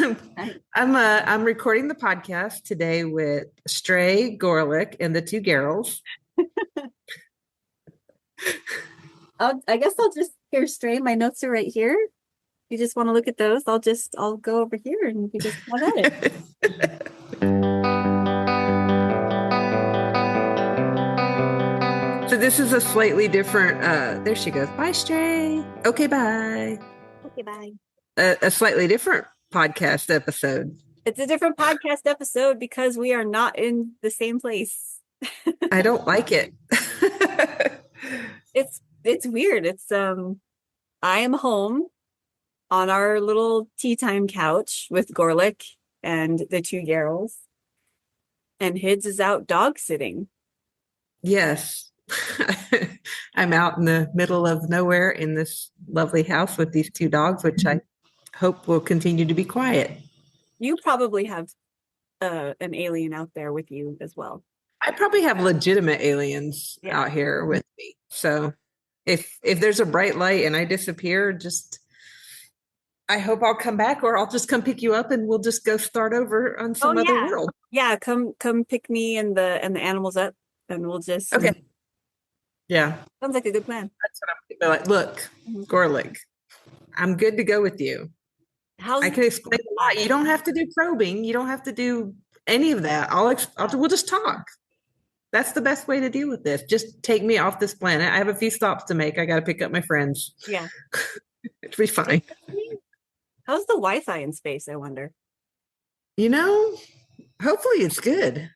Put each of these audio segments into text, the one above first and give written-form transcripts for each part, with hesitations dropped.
I'm recording the podcast today with Stray, Gorlick, and the two girls. I guess I'll just here Stray. My notes are right here. You just want to look at those? I'll go over here and you just have at it. So this is a slightly different there she goes. Bye, Stray. Okay, bye. Okay, bye. A slightly different podcast episode. It's a different podcast episode because we are not in the same place. I don't like it. It's weird. I am home on our little tea time couch with Gorlick and the two girls, and Hids is out dog sitting. Yes. I'm out in the middle of nowhere in this lovely house with these two dogs, which I hope will continue to be quiet. You probably have an alien out there with you as well. I probably have legitimate aliens out here with me. So if there's a bright light and I disappear, I hope I'll come back, or I'll just come pick you up and we'll just go start over on some other world. Yeah, come pick me and the animals up and we'll just Okay. Yeah. Sounds like a good plan. That's what I'm gonna be like. Look, Gorlick, I'm good to go with you. I can explain a lot. You don't have to do probing. You don't have to do any of that. We'll just talk. That's the best way to deal with this. Just take me off this planet. I have a few stops to make. I got to pick up my friends. Yeah. It'll be fine. How's the Wi-Fi in space, I wonder? Hopefully it's good.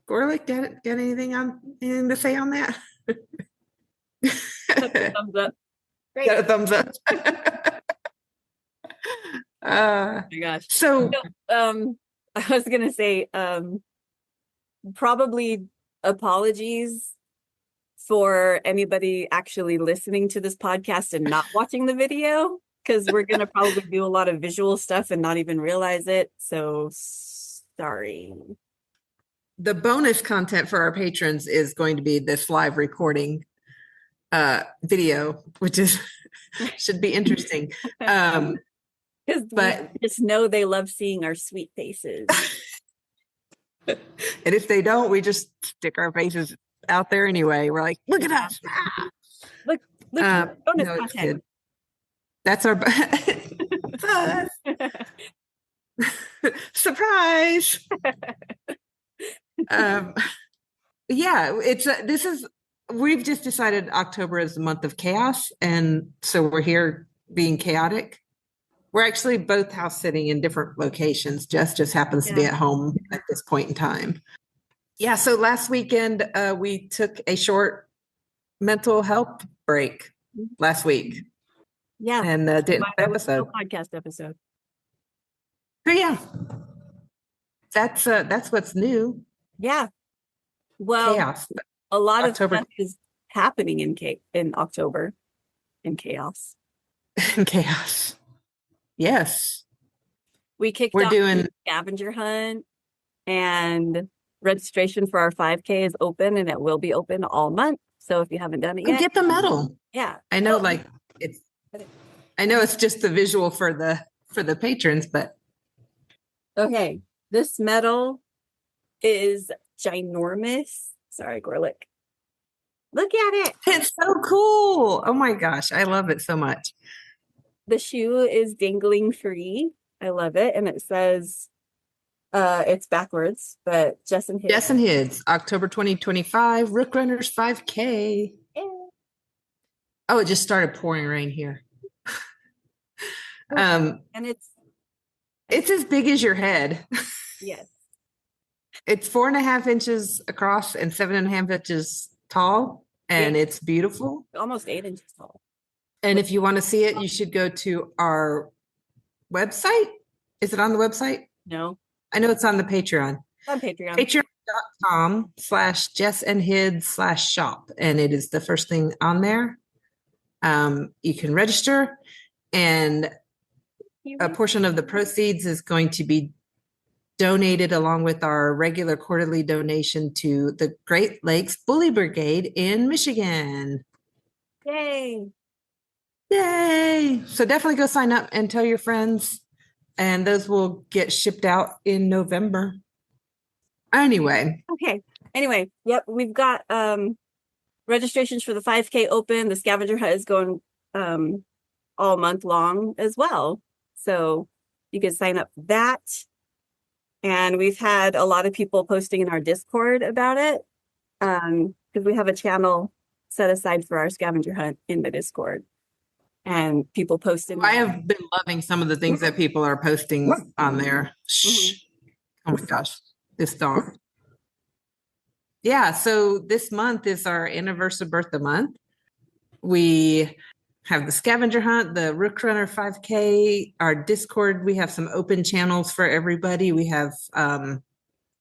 Gorlick, got anything to say on that? Thumbs up. Great. Got a thumbs up. Oh my gosh. So I was gonna say probably apologies for anybody actually listening to this podcast and not watching the video, because we're gonna probably do a lot of visual stuff and not even realize it. So sorry. The bonus content for our patrons is going to be this live recording video, which should be interesting. But just know they love seeing our sweet faces. And if they don't, we just stick our faces out there anyway. We're like, look at us. Look bonus content. That's our surprise. We've just decided October is the month of chaos, and so we're here being chaotic. We're actually both house sitting in different locations. Jess just happens to be at home at this point in time. Yeah, so last weekend we took a short mental health break last week. Yeah, and did an episode, podcast episode. So yeah, that's what's new. Yeah, well, chaos. A lot October. Of stuff is happening in October in chaos. In chaos. Yes. We're doing a scavenger hunt, and registration for our 5K is open, and it will be open all month. So if you haven't done it yet, get the medal. Yeah. I know it's just the visual for the patrons, but okay. This medal is ginormous. Sorry, Gorlick. Look at it. It's so cool. Oh my gosh. I love it so much. The shoe is dangling free. I love it. And it says, it's backwards, but Jess and Hids, October 2025, Rook Runners 5K. Yeah. Oh, it just started pouring rain here. And it's as big as your head. Yes. It's 4.5 inches across and 7.5 inches tall, and it's beautiful. Almost 8 inches tall. And if you want to see it, you should go to our website. Is it on the website? No. I know it's on the Patreon. It's on Patreon. Patreon.com/JessandHid/shop. And it is the first thing on there. You can register, and a portion of the proceeds is going to be donated along with our regular quarterly donation to the Great Lakes Bully Brigade in Michigan. Yay. Yay. So definitely go sign up and tell your friends and those will get shipped out in November. Anyway. Okay. Anyway, yep, we've got registrations for the 5K open. The scavenger hunt is going all month long as well. So you can sign up for that. And we've had a lot of people posting in our Discord about it because we have a channel set aside for our scavenger hunt in the Discord. And people posted. I have been loving some of the things that people are posting on there. Shh. Oh my gosh, this dog. Yeah, so this month is our anniversary birthday month. We have the scavenger hunt, the Rook Runner 5K, our Discord. We have some open channels for everybody. We have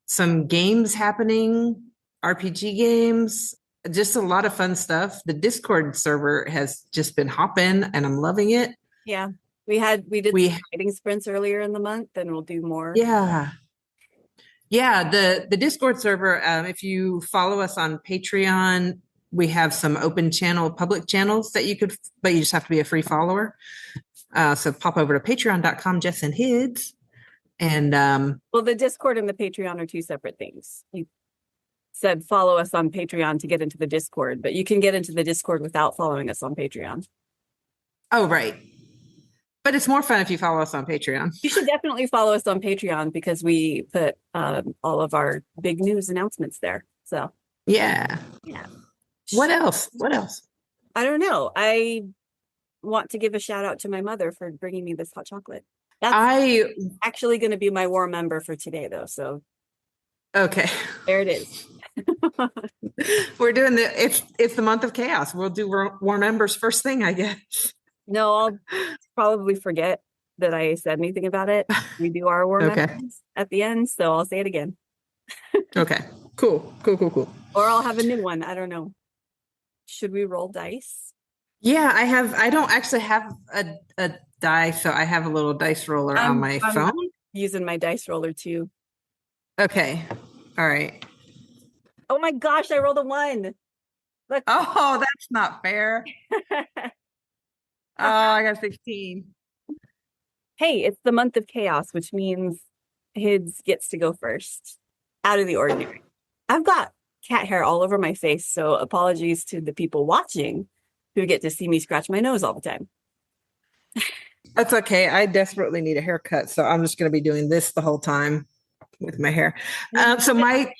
some games happening, RPG games, just a lot of fun stuff. The Discord server has just been hopping and I'm loving it. Yeah, we did fighting sprints earlier in the month and we'll do more. Yeah. Yeah, the Discord server, if you follow us on Patreon, we have some open channel, public channels that you could, but you just have to be a free follower. So pop over to patreon.com, Jess and Hids. And well, the Discord and the Patreon are two separate things. You said follow us on Patreon to get into the Discord, but you can get into the Discord without following us on Patreon. Oh, right. But it's more fun if you follow us on Patreon. You should definitely follow us on Patreon because we put all of our big news announcements there. So yeah. What else? I don't know. I want to give a shout out to my mother for bringing me this hot chocolate. That's actually going to be my warm member for today, though. So okay, there it is. We're doing it's the month of chaos. We'll do warm members first thing, I guess. No, I'll probably forget that I said anything about it. We do our warm members at the end, so I'll say it again. Okay, cool. Or I'll have a new one. I don't know. Should we roll dice? Yeah, I don't actually have a die, so I have a little dice roller on my phone. Using my dice roller too. Okay. All right. Oh my gosh, I rolled a 1. Look. Oh, that's not fair. Oh, I got 16. Hey, it's the month of chaos, which means Hids gets to go first. Out of the ordinary. I've got cat hair all over my face, so apologies to the people watching who get to see me scratch my nose all the time. That's okay. I desperately need a haircut, so I'm just going to be doing this the whole time with my hair.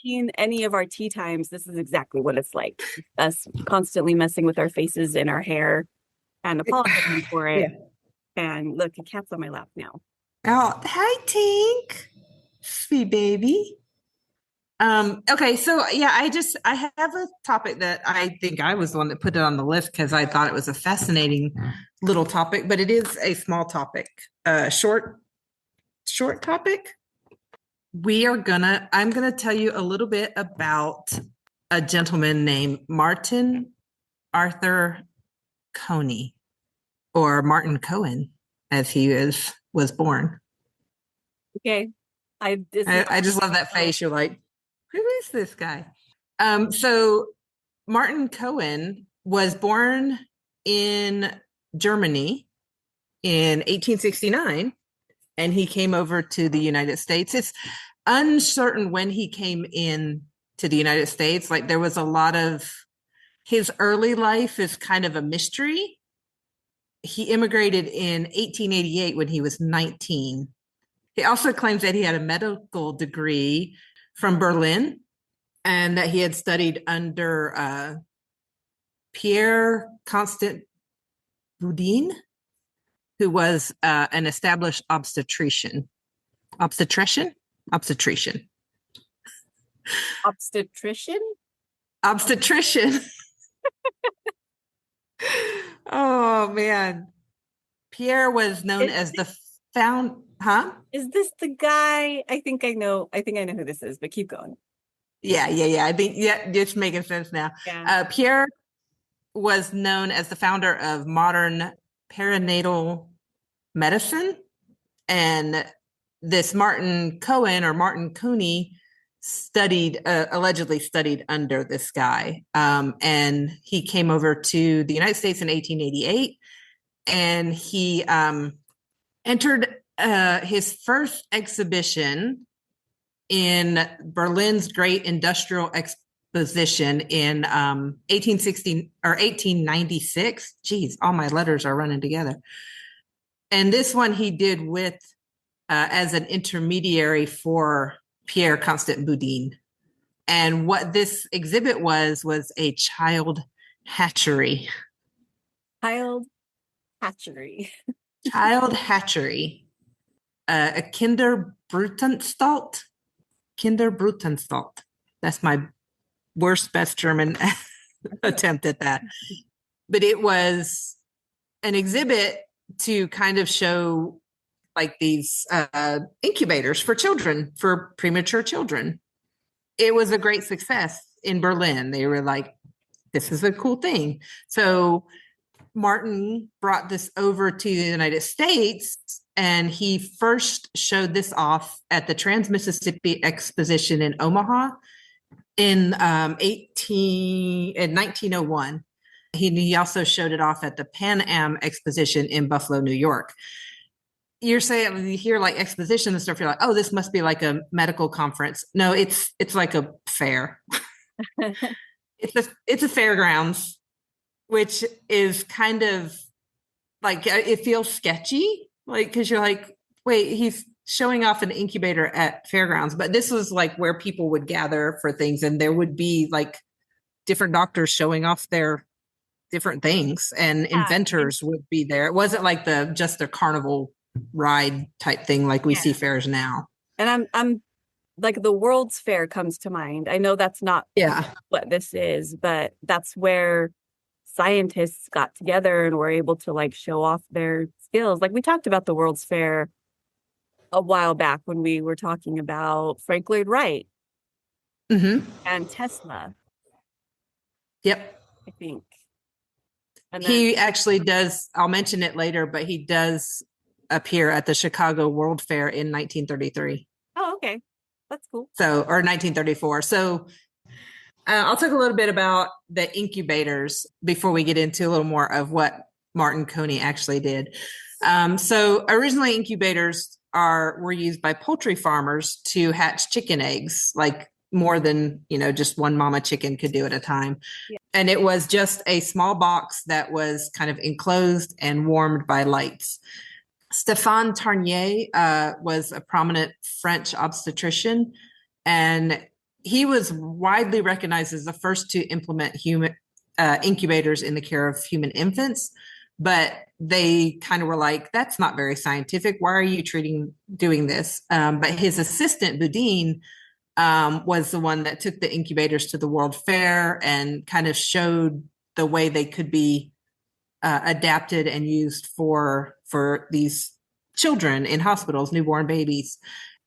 In any of our tea times, this is exactly what it's like. Us constantly messing with our faces and our hair and apologizing for it. Yeah. And look, a cat's on my lap now. Oh, hi, Tink. Sweet baby. Okay, so yeah, I have a topic that I think I was the one that put it on the list because I thought it was a fascinating little topic, but it is a small topic, short topic. I'm gonna tell you a little bit about a gentleman named Martin Arthur Couney, or Martin Cohen, as he was born. Okay, I just love that face. You're like, who is this guy? So Martin Cohen was born in Germany in 1869, and he came over to the United States. It's uncertain when he came in to the United States. Like, there was a lot of his early life is kind of a mystery. He immigrated in 1888 when he was 19. He also claims that he had a medical degree from Berlin and that he had studied under Pierre Constant Boudin, who was an established obstetrician. Obstetrician. Oh man. Pierre was known as the Is this the guy? I think I know who this is, but keep going. Yeah. I think it's making sense now. Yeah. Pierre was known as the founder of modern perinatal medicine, and this Martin Cohen or Martin Couney allegedly studied under this guy, and he came over to the United States in 1888, and he entered his first exhibition in Berlin's Great Industrial Exposition in 1860 or 1896. Geez, all my letters are running together. And this one he did with as an intermediary for Pierre Constant Boudin. And what this exhibit was a child hatchery. Child hatchery. Child hatchery. A Kinderbrutanstalt. Kinderbrutanstalt. That's my worst, best German attempt at that. But it was an exhibit to kind of show like these incubators for children, for premature children. It was a great success in Berlin. They were like, this is a cool thing. So Martin brought this over to the United States, and he first showed this off at the Trans-Mississippi Exposition in Omaha in 1901. He also showed it off at the Pan Am Exposition in Buffalo, New York. You're saying, you hear like exposition and stuff, you're like, oh, this must be like a medical conference. No, it's like a fair. It's a fairgrounds, which is kind of like, it feels sketchy, like, because you're like, wait, he's showing off an incubator at fairgrounds. But this was like where people would gather for things, and there would be like different doctors showing off their different things, and inventors would be there. It wasn't like just a carnival ride type thing like we see fairs now. And I'm like, the World's Fair comes to mind. I know that's not what this is, but that's where scientists got together and were able to like show off their skills. Like we talked about the World's Fair a while back when we were talking about Frank Lloyd Wright and Tesla. Yep. I think. And he actually does, I'll mention it later, but he does appear at the Chicago World Fair in 1933. Oh, okay. That's cool. So, or 1934. So I'll talk a little bit about the incubators before we get into a little more of what Martin Couney actually did. So originally incubators were used by poultry farmers to hatch chicken eggs, like more than, just one mama chicken could do at a time. Yeah. And it was just a small box that was kind of enclosed and warmed by lights. Stéphane Tarnier was a prominent French obstetrician, and he was widely recognized as the first to implement human incubators in the care of human infants. But they kind of were like, that's not very scientific. Why are you doing this? But his assistant, Boudin, was the one that took the incubators to the World Fair and kind of showed the way they could be adapted and used for these children in hospitals, newborn babies.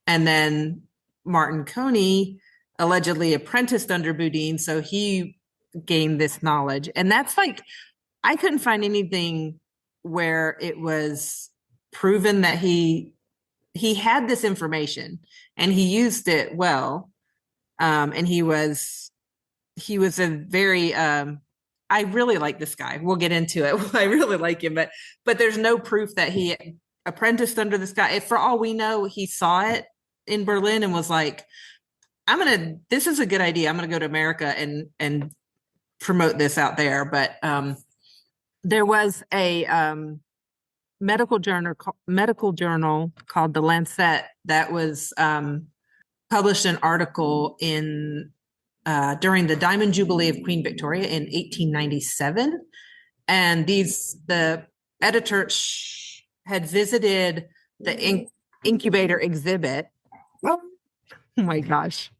And then Martin Couney allegedly apprenticed under Boudin, so he gained this knowledge. And that's like, I couldn't find anything where it was proven that he had this information and he used it well. And he was a very, I really like this guy. We'll get into it. I really like him, but there's no proof that he apprenticed under this guy. If for all we know, he saw it in Berlin and was like, this is a good idea. I'm going to go to America and promote this out there. But there was a medical journal called The Lancet that was published an article during the Diamond Jubilee of Queen Victoria in 1897. And the editor had visited the incubator exhibit. Oh my gosh.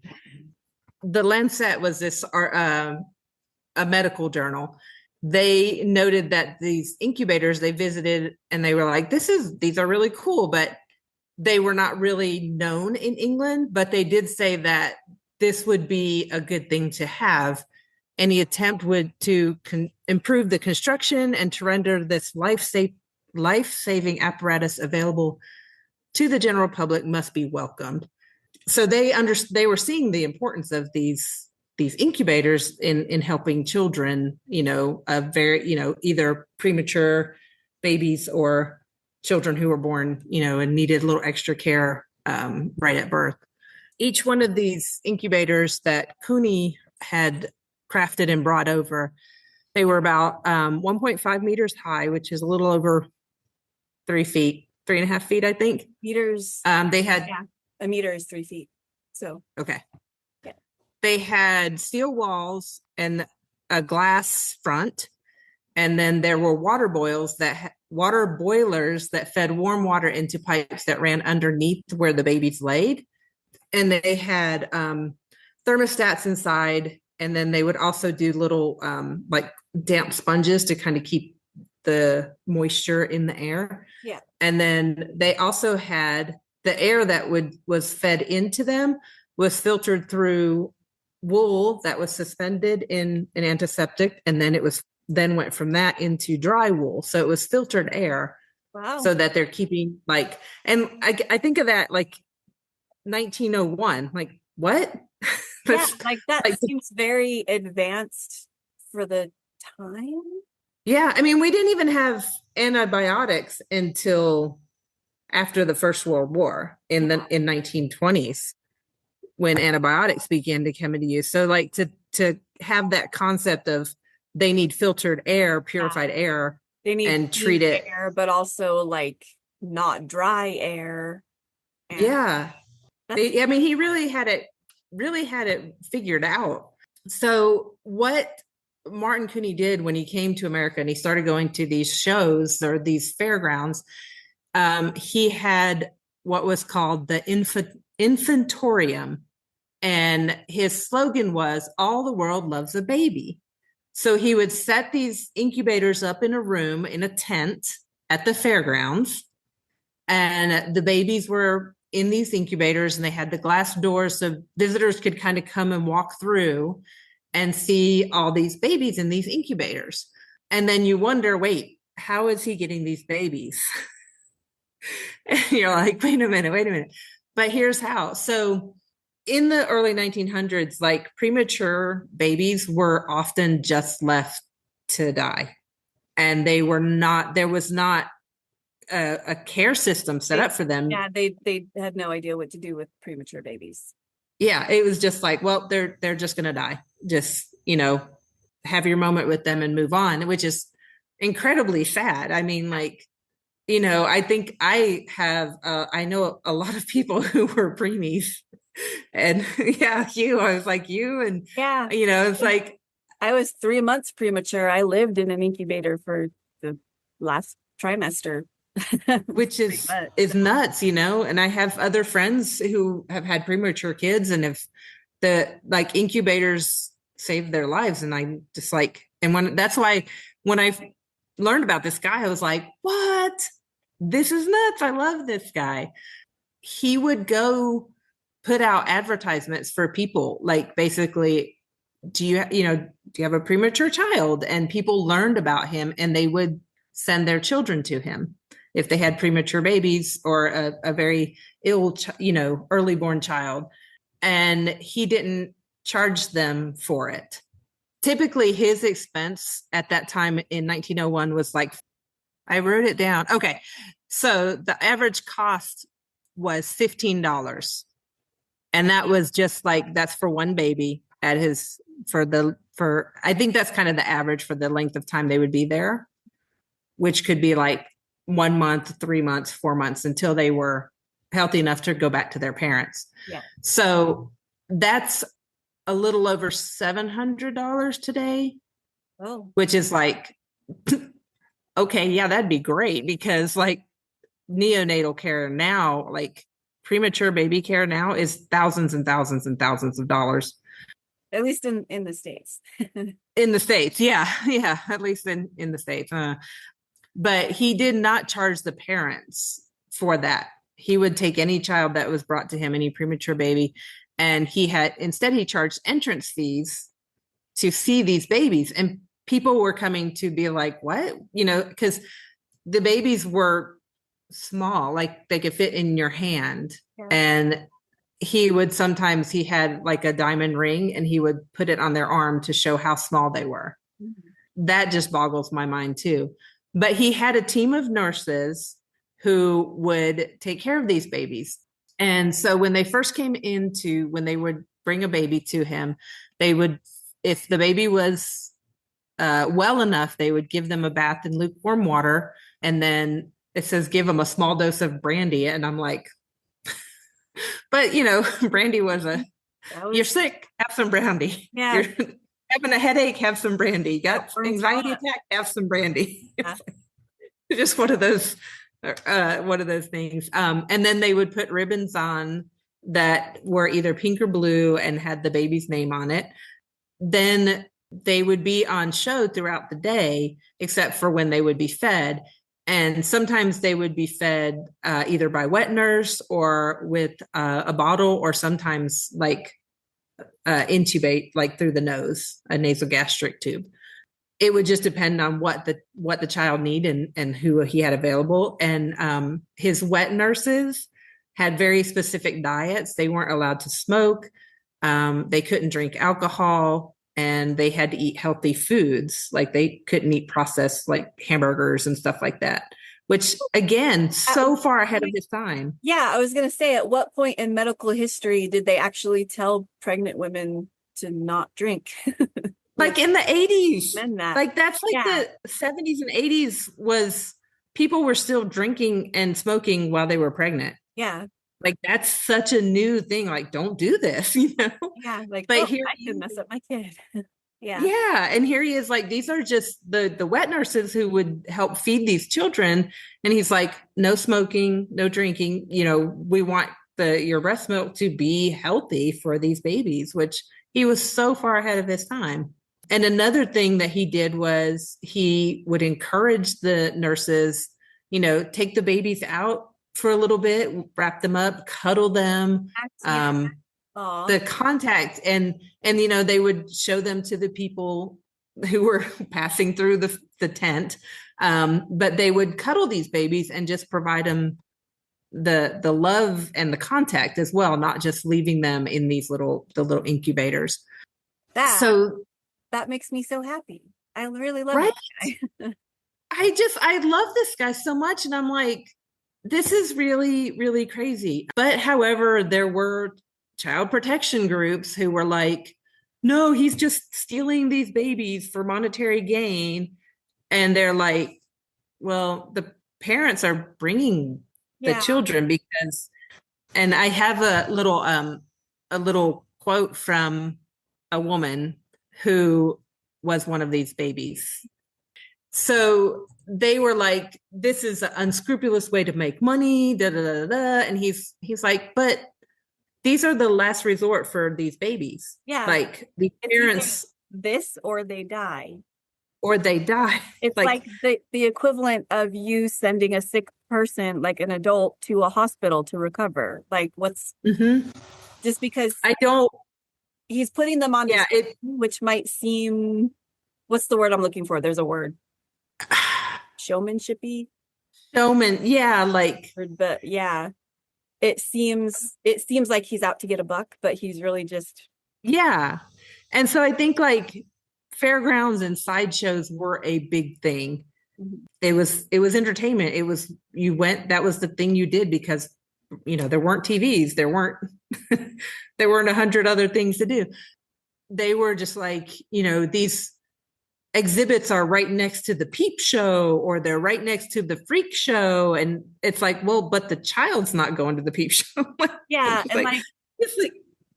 The Lancet was a medical journal. They noted that these incubators they visited, and they were like, these are really cool, but they were not really known in England, but they did say that this would be a good thing to have. Any attempt to improve the construction and to render this life-saving apparatus available to the general public must be welcomed. So they were seeing the importance of these incubators in helping children, either premature babies or children who were born, and needed a little extra care right at birth. Each one of these incubators that Couney had crafted and brought over, they were about 1.5 meters high, which is a little over 3 feet, 3.5 feet, I think. Meters. They had a meter is 3 feet. So okay. Yeah. They had steel walls and a glass front, and then there were water boilers that fed warm water into pipes that ran underneath where the babies laid. And they had thermostats inside, and then they would also do little like damp sponges to kind of keep the moisture in the air. Yeah. And then they also had the air that was fed into them was filtered through wool that was suspended in an antiseptic, and then it went from that into dry wool. So it was filtered air. Wow. So that they're keeping and I think of that like 1901, like what? Yeah, like that seems very advanced for the time. Yeah, I mean, we didn't even have antibiotics until after the First World War in 1920s, when antibiotics began to come into use. So like to have that concept of they need filtered air, purified air, they need and treat it air, but also like not dry air. Yeah. I mean, he really had it figured out. So what Martin Couney did when he came to America and he started going to these shows or these fairgrounds, he had what was called the Infantorium. And his slogan was, all the world loves a baby. So he would set these incubators up in a room, in a tent at the fairgrounds. And the babies were in these incubators, and they had the glass doors so visitors could kind of come and walk through and see all these babies in these incubators. And then you wonder, wait, how is he getting these babies? And you're like, wait a minute. But here's how. So in the early 1900s, like premature babies were often just left to die. And there was not a care system set up for them. Yeah, they had no idea what to do with premature babies. Yeah, it was just like, well, they're just going to die. Just, have your moment with them and move on, which is incredibly sad. I mean, like, I think I know a lot of people who were preemies, and I was like you, and it's like I was 3 months premature. I lived in an incubator for the last trimester. Which is nuts, and I have other friends who have had premature kids, and if incubators saved their lives, and I just that's why when I learned about this guy, I was like, what? This is nuts. I love this guy. He would go put out advertisements for people, like basically, do you have a premature child? And people learned about him, and they would send their children to him if they had premature babies or a very ill, early born child. And he didn't charge them for it. Typically, his expense at that time in 1901 was I wrote it down. Okay. So the average cost was $15. And that was just that's for one baby at I think that's kind of the average for the length of time they would be there, which could be 1 month, 3 months, 4 months, until they were healthy enough to go back to their parents. Yeah. So that's a little over $700 today. Oh. Which is okay, yeah, that'd be great, because neonatal care now, premature baby care now is thousands and thousands and thousands of dollars. At least in the States. In the States, yeah, at least in the States. But he did not charge the parents for that. He would take any child that was brought to him, any premature baby, and he charged entrance fees to see these babies. And people were coming to be like, what? Because the babies were small, they could fit in your hand. Yeah. And he had a diamond ring, and he would put it on their arm to show how small they were. Mm-hmm. That just boggles my mind too. But he had a team of nurses who would take care of these babies. And so when they first came when they would bring a baby to him, they would, if the baby was well enough, they would give them a bath in lukewarm water. And then it says, give them a small dose of brandy. And I'm like, but brandy was you're sick, have some brandy. Yeah. You're having a headache, have some brandy. You got anxiety attack, have some brandy. Yeah. Just one of those things. And then they would put ribbons on that were either pink or blue and had the baby's name on it. Then they would be on show throughout the day, except for when they would be fed. And sometimes they would be fed either by wet nurse or with a bottle, or sometimes like intubate, like through the nose, a nasogastric tube. It would just depend on what the child needed and who he had available. And his wet nurses had very specific diets. They weren't allowed to smoke. They couldn't drink alcohol, and they had to eat healthy foods. Like they couldn't eat processed like hamburgers and stuff like that, which again, so far ahead of his time. Yeah, I was going to say, at what point in medical history did they actually tell pregnant women to not drink? Like in the 80s. That. Like that's like the 70s and 80s was people were still drinking and smoking while they were pregnant. Yeah. Like that's such a new thing. Like, don't do this, Yeah, like, but here I could mess up my kid. Yeah. Yeah. And here he is, like, these are just the wet nurses who would help feed these children. And he's like, no smoking, no drinking. We want your breast milk to be healthy for these babies, which he was so far ahead of his time. And another thing that he did was he would encourage the nurses, take the babies out for a little bit, wrap them up, cuddle them, the contact. And they would show them to the people who were passing through the tent. But they would cuddle these babies and just provide them the love and the contact as well, not just leaving them in the little incubators. That makes me so happy. I really love this guy. I love this guy so much. And I'm like, this is really, really crazy. But however, there were child protection groups who were like, no, he's just stealing these babies for monetary gain. And they're like, well, the parents are bringing the children because, and I have a little quote from a woman who was one of these babies. So they were like, this is an unscrupulous way to make money, da, da, da, da. And he's like, but these are the last resort for these babies. Yeah. Like the parents, this or they die. It's like the equivalent of you sending a sick person, like an adult, to a hospital to recover. Like just because he's putting them on, which might seem, what's the word I'm looking for? There's a word. Showmanshipy. Yeah. Like, but yeah, it seems like he's out to get a buck, but he's really just. Yeah. And so I think like fairgrounds and sideshows were a big thing. It was entertainment. That was the thing you did because, there weren't TVs. There weren't 100 other things to do. They were just like, these exhibits are right next to the peep show or they're right next to the freak show. And it's like, well, but the child's not going to the peep show. Yeah. And like,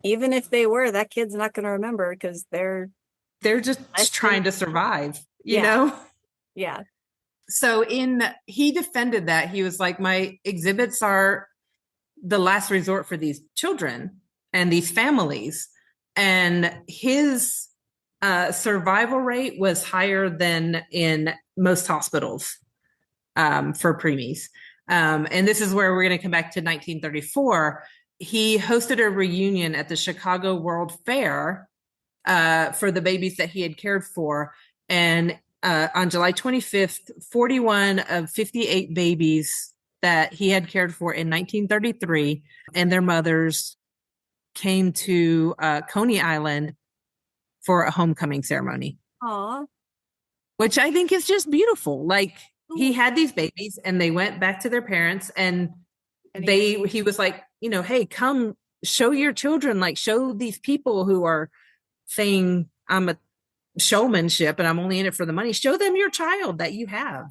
even if they were, that kid's not going to remember because they're just trying to survive, you know? Yeah. So he defended that. He was like, my exhibits are the last resort for these children and these families. And his survival rate was higher than in most hospitals for preemies. And this is where we're going to come back to 1934. He hosted a reunion at the Chicago World Fair for the babies that he had cared for. And on July 25th, 41 of 58 babies that he had cared for in 1933 and their mothers came to Coney Island for a homecoming ceremony. Aww. Which I think is just beautiful. Like, he had these babies and they went back to their parents and he was like, hey, come show your children, like show these people who are saying I'm a showmanship and I'm only in it for the money. Show them your child that you have,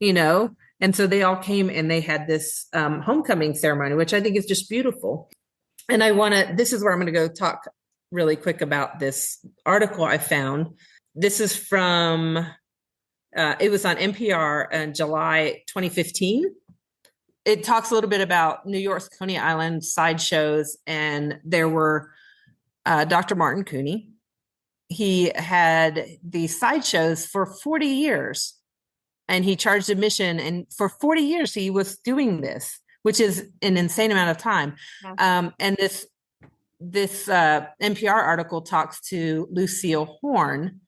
And so they all came and they had this homecoming ceremony, which I think is just beautiful. And this is where I'm going to go talk really quick about this article I found. This is from, it was on NPR in July 2015. It talks a little bit about New York's Coney Island sideshows, and there were Dr. Martin Couney. He had these sideshows for 40 years, and he charged admission, and for 40 years he was doing this, which is an insane amount of time. And this NPR article talks to Lucille Horn,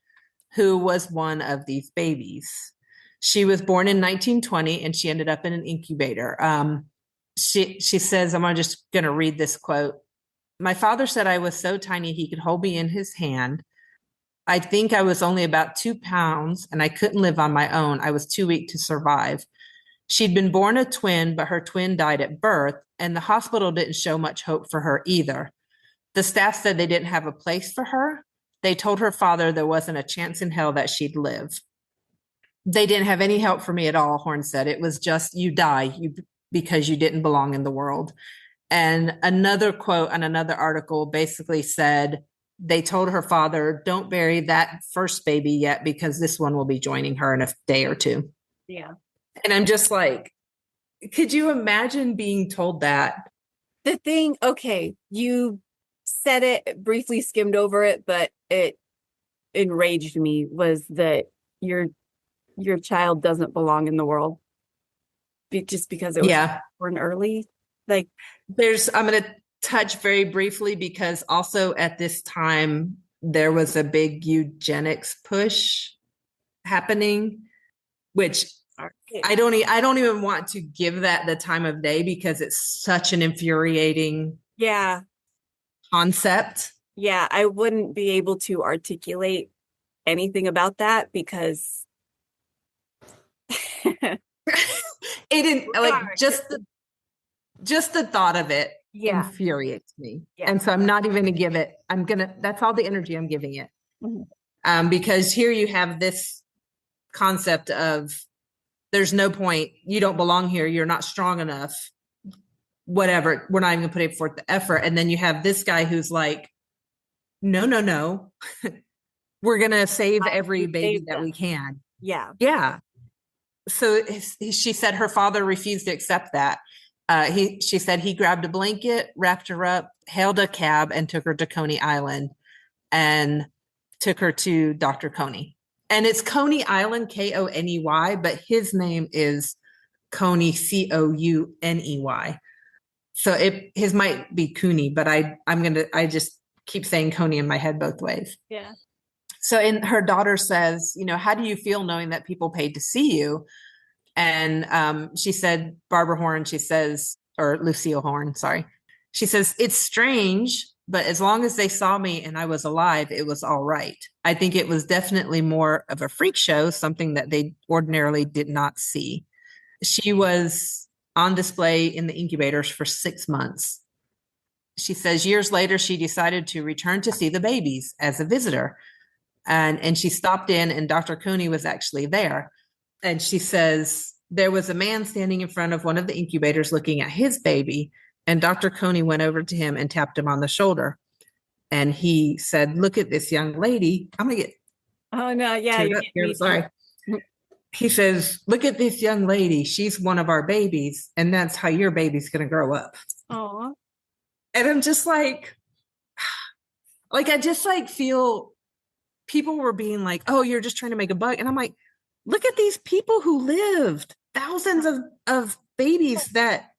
who was one of these babies. She was born in 1920 and she ended up in an incubator. She says, I'm just going to read this quote. My father said I was so tiny he could hold me in his hand. I think I was only about 2 pounds and I couldn't live on my own. I was too weak to survive. She'd been born a twin, but her twin died at birth, and the hospital didn't show much hope for her either. The staff said they didn't have a place for her. They told her father there wasn't a chance in hell that she'd live. They didn't have any help for me at all, Horn said. It was just, you die because you didn't belong in the world. And another quote on another article basically said, they told her father, don't bury that first baby yet because this one will be joining her in a day or two. Yeah. And I'm just like, could you imagine being told that? The thing, okay, you said it, briefly skimmed over it, but it enraged me was that your child doesn't belong in the world just because it was born early. Like I'm going to touch very briefly because also at this time there was a big eugenics push happening, which I don't even want to give that the time of day because it's such an infuriating concept. Yeah, I wouldn't be able to articulate anything about that because it didn't like just the thought of it infuriates me. And so I'm not even gonna give it, that's all the energy I'm giving it. Mm-hmm. Because here you have this concept of there's no point, you don't belong here, you're not strong enough, whatever, we're not even gonna put forth the effort. And then you have this guy who's like, no, we're gonna save every baby that we can. Yeah. So she said her father refused to accept that. She said he grabbed a blanket, wrapped her up, hailed a cab, and took her to Coney Island and took her to Dr. Couney. And it's Coney Island, Koney, but his name is Couney, Couney. So his might be Couney, but I just keep saying Couney in my head both ways. Yeah. So her daughter says, how do you feel knowing that people paid to see you? And she said, Lucille Horn, sorry. She says, it's strange, but as long as they saw me and I was alive, it was all right. I think it was definitely more of a freak show, something that they ordinarily did not see. She was on display in the incubators for 6 months. She says years later, she decided to return to see the babies as a visitor. And she stopped in and Dr. Couney was actually there. And she says there was a man standing in front of one of the incubators looking at his baby. And Dr. Couney went over to him and tapped him on the shoulder. And he said, look at this young lady. I'm going to get. Oh, no. Yeah. Here, sorry. He says, look at this young lady. She's one of our babies. And that's how your baby's going to grow up. Aww. And I'm just like I just feel people were being like, oh, you're just trying to make a buck. And I'm like, look at these people who lived, thousands of babies that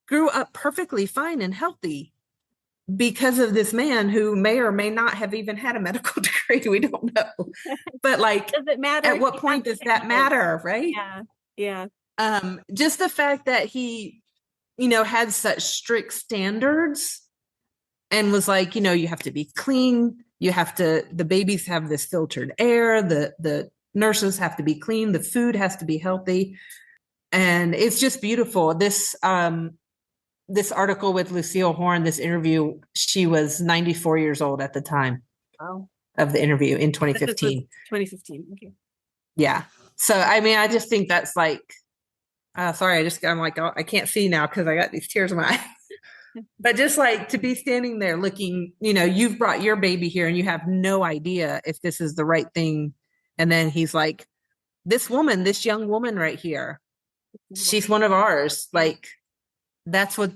grew up perfectly fine and healthy because of this man who may or may not have even had a medical degree. We don't know. But does it matter? At what point does that matter? Right. Yeah. Just the fact that he, had such strict standards and was like, you have to be clean. You have to, the babies have this filtered air, the nurses have to be clean. The food has to be healthy. And it's just beautiful. This article with Lucille Horn, this interview, she was 94 years old at the time of the interview in 2015. 2015. Okay. Yeah. So, I mean, I just think that's like, sorry, I'm like, oh, I can't see now because I got these tears in my eyes. But just like to be standing there looking, you've brought your baby here and you have no idea if this is the right thing. And then he's like, this young woman right here, she's one of ours. Like, that's what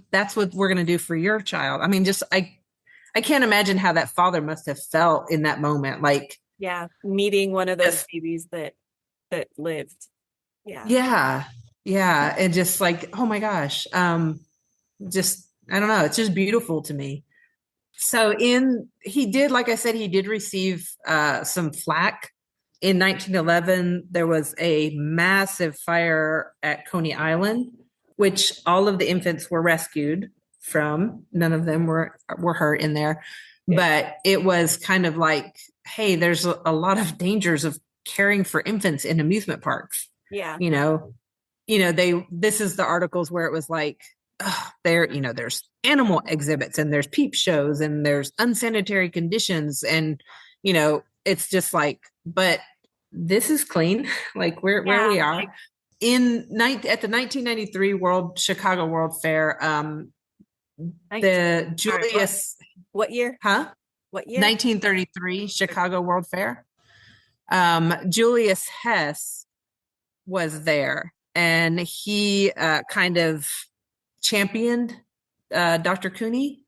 we're going to do for your child. I mean, I can't imagine how that father must have felt in that moment. Like, yeah, meeting one of those babies that lived. Yeah. Yeah. Yeah. And just like, oh my gosh. I don't know. It's just beautiful to me. So like I said, he did receive some flack. In 1911, there was a massive fire at Coney Island, which all of the infants were rescued from. None of them were hurt in there. Yeah. But it was kind of like, hey, there's a lot of dangers of caring for infants in amusement parks. Yeah. This is the articles where it was like, there's animal exhibits and there's peep shows and there's unsanitary conditions. And, it's just like, but this is clean, like where we are. At the 1993 Chicago World Fair, the Julius. What year? Huh? What year? 1933 Chicago World Fair. Julius Hess was there and he kind of championed Dr. Couney.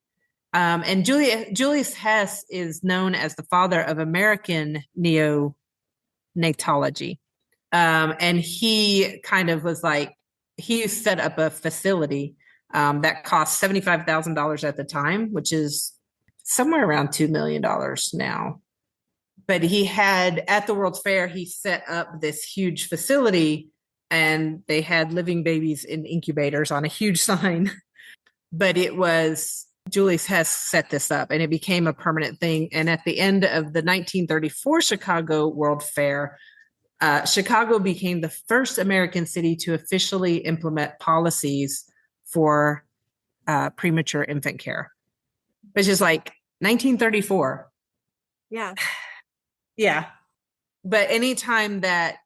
And Julius Hess is known as the father of American neonatology. And he kind of was like, he set up a facility that cost $75,000 at the time, which is somewhere around $2 million now. But he had, at the World's Fair, he set up this huge facility and they had living babies in incubators on a huge sign. But it was, Julius Hess set this up and it became a permanent thing. And at the end of the 1934 Chicago World Fair, Chicago became the first American city to officially implement policies for premature infant care, which is like 1934. Yeah. Yeah. But anytime that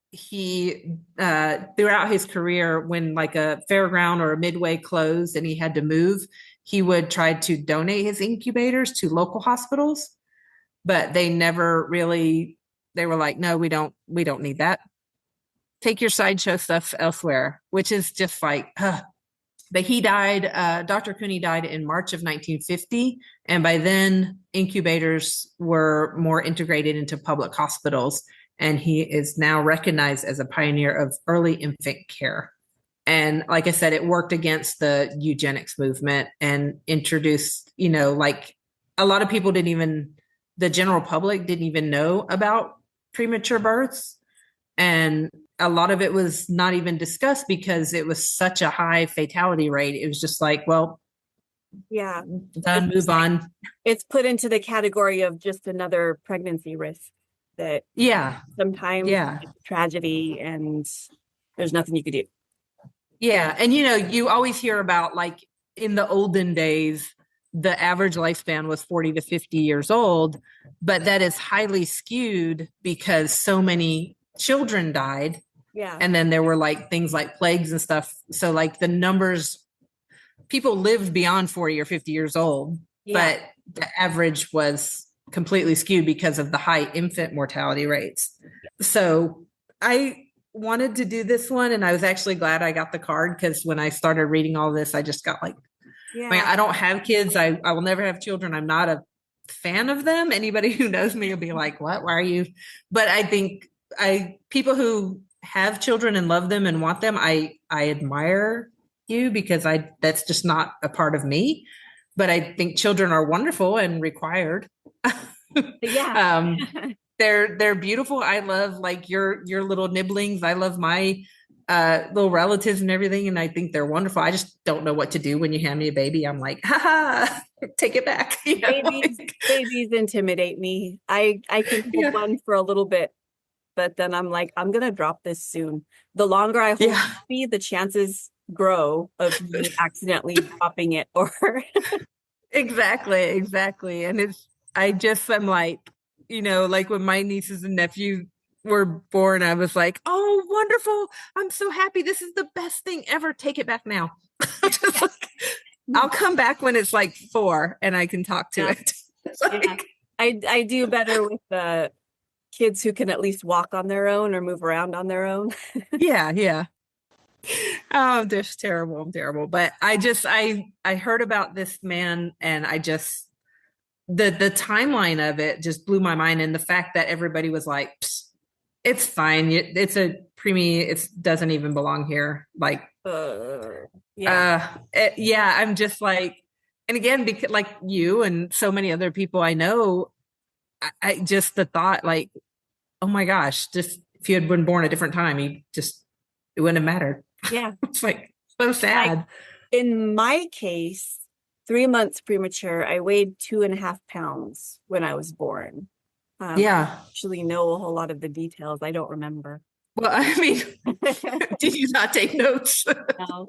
he, throughout his career, when like a fairground or a midway closed and he had to move, he would try to donate his incubators to local hospitals, but they never really, they were like, no, we don't need that. Take your sideshow stuff elsewhere, which is just like, But he died, Dr. Couney died in March of 1950. And by then incubators were more integrated into public hospitals. And he is now recognized as a pioneer of early infant care. And like I said, it worked against the eugenics movement and introduced, like a lot of people the general public didn't even know about premature births. And a lot of it was not even discussed because it was such a high fatality rate. It was just like, well, yeah, done, move on. It's put into the category of just another pregnancy risk that sometimes it's a tragedy and there's nothing you could do. Yeah. And, you always hear about like in the olden days, the average lifespan was 40 to 50 years old, but that is highly skewed because so many children died. Yeah. And then there were like things like plagues and stuff. So like the numbers, people lived beyond 40 or 50 years old, but the average was completely skewed because of the high infant mortality rates. So I wanted to do this one and I was actually glad I got the card because when I started reading all this, I just got like, I don't have kids. I will never have children. I'm not a fan of them. Anybody who knows me will be like, what? Why are you? But I think people who have children and love them and want them, I admire you because that's just not a part of me. But I think children are wonderful and required. Yeah. They're beautiful. I love like your little nibblings. I love my little relatives and everything. And I think they're wonderful. I just don't know what to do when you hand me a baby. I'm like, take it back. Babies intimidate me. I can hold one for a little bit but then I'm like, I'm gonna drop this soon. The longer I hold Yeah. puppy, the chances grow of me accidentally dropping it or Exactly. And I'm like, like when my nieces and nephew were born, I was like, oh, wonderful. I'm so happy. This is the best thing ever. Take it back now. Just yeah. like, I'll come back when it's like 4 and I can talk to Yeah. it. It's like, Yeah. I do better with the kids who can at least walk on their own or move around on their own. yeah. Oh, that's terrible. I'm terrible. But I heard about this man and the timeline of it just blew my mind. And the fact that everybody was like, "Psst, it's fine. It's a preemie. It doesn't even belong here." Like, Yeah. yeah, I'm just like, and again, because like you and so many other people I know, I just the thought like, oh my gosh, just if you had been born a different time, it wouldn't have mattered. Yeah. It's like so Like sad. in my case, 3 months premature, I weighed 2.5 pounds when I was born. I Yeah. actually know a whole lot of the details. I don't remember. Well, I mean, did you not take notes? No.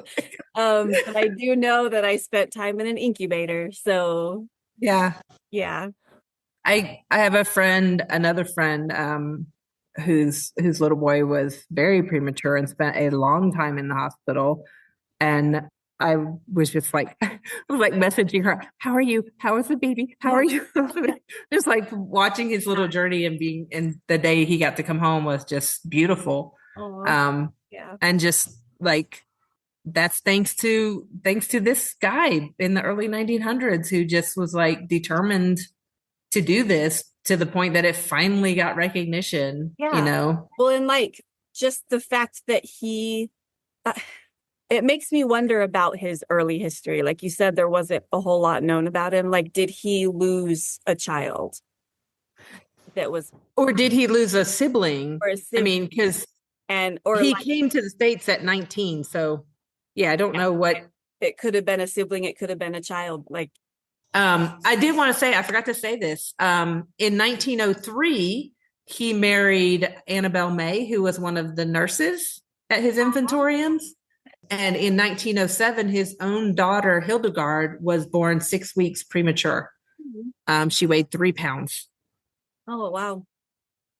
But I do know that I spent time in an incubator. So Yeah. yeah. I have another friend, whose little boy was very premature and spent a long time in the hospital. And I was just like, I was like messaging her, "How are you? How is the baby? How are you?" Just like watching his little journey and the day he got to come home was just beautiful. Oh, Um, yeah. and just like that's thanks to this guy in the early 1900s who just was like determined to do this to the point that it finally got recognition, Yeah. Well, and like just the fact that uh, it makes me wonder about his early history. Like you said, there wasn't a whole lot known about him. Like, did he lose a child that was Or did he lose a sibling? or a I sibling? mean, because Or he like, came to the States at 19. So yeah, I don't know what. it could have been a sibling, it could have been a child. Like, I did want to say, I forgot to say this. In 1903, he married Annabelle May, who was one of the nurses at his infantoriums. And in 1907, his own daughter, Hildegard, was born 6 weeks premature. She weighed 3 pounds. oh wow.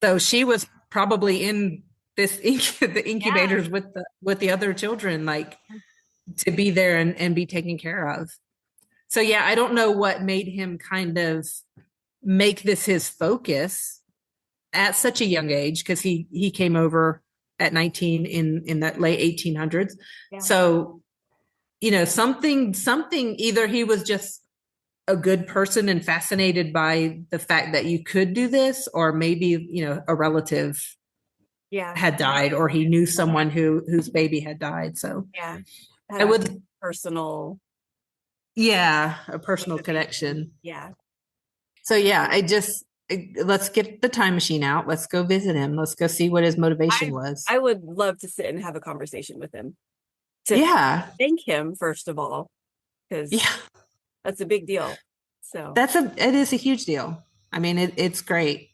So she was probably in the incubators with the other children, like to be there and be taken care of. So yeah, I don't know what made him kind of make this his focus at such a young age because he came over at 19 in the late 1800s. Yeah. So something either he was just a good person and fascinated by the fact that you could do this, or maybe a relative had died, or he knew someone whose baby had died. So Yeah. I would Personal. yeah, a personal connection. Yeah. So yeah, let's get the time machine out. Let's go visit him. Let's go see what his motivation was. I would love to sit and have a conversation with him. Yeah. Thank him, first of all, because Yeah. that's a big deal. So It is a huge deal. I mean, it's great.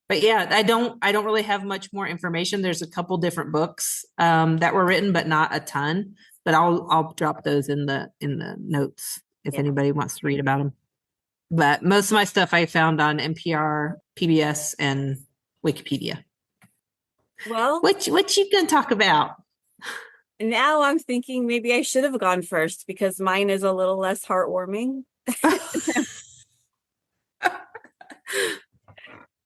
But yeah, I don't really have much more information. There's a couple different books that were written, but not a ton. But I'll drop those in the notes if anybody wants to read about them. But most of my stuff I found on NPR, PBS, and Wikipedia. Well, what you gonna talk about? now I'm thinking maybe I should have gone first because mine is a little less heartwarming.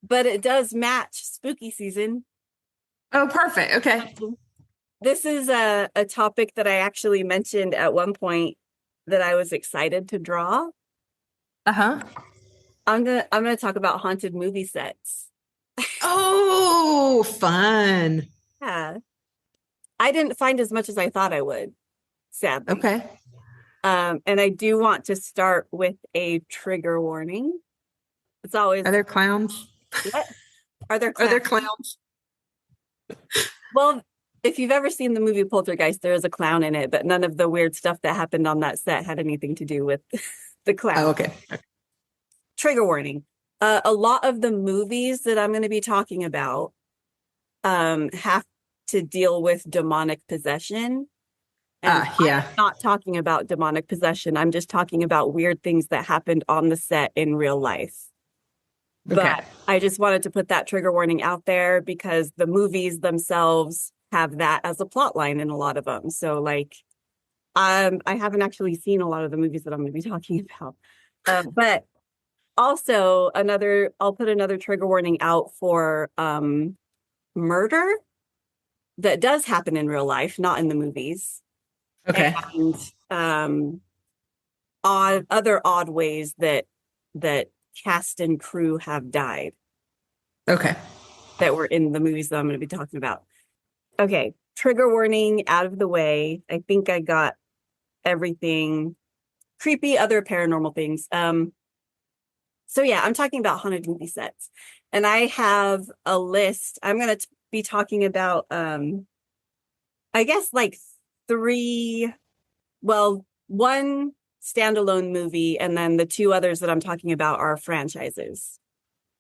But it does match spooky season. Oh, perfect. Okay. This is a topic that I actually mentioned at one point that I was excited to draw. Uh-huh. I'm gonna talk about haunted movie sets. Oh, fun. Yeah. I didn't find as much as I thought I would, sadly. Okay. And I do want to start with a trigger warning. It's always Are there clowns? What? Are there Are there clowns? Well, if you've ever seen the movie Poltergeist, there is a clown in it, but none of the weird stuff that happened on that set had anything to do with the clown. Oh, okay. Trigger warning. A lot of the movies that I'm going to be talking about have to deal with demonic possession. And Yeah. I'm not talking about demonic possession. I'm just talking about weird things that happened on the set in real life. Okay. But I just wanted to put that trigger warning out there because the movies themselves have that as a plot line in a lot of them. So like, I haven't actually seen a lot of the movies that I'm going to be talking about. But also I'll put another trigger warning out for murder that does happen in real life, not in the movies. Okay. And other odd ways that cast and crew have died. Okay. That were in the movies that I'm going to be talking about. Okay, trigger warning out of the way. I think I got everything. Creepy, other paranormal things. So yeah, I'm talking about haunted movie sets. And I have a list. I'm going to be talking about, I guess like one standalone movie, and then the two others that I'm talking about are franchises.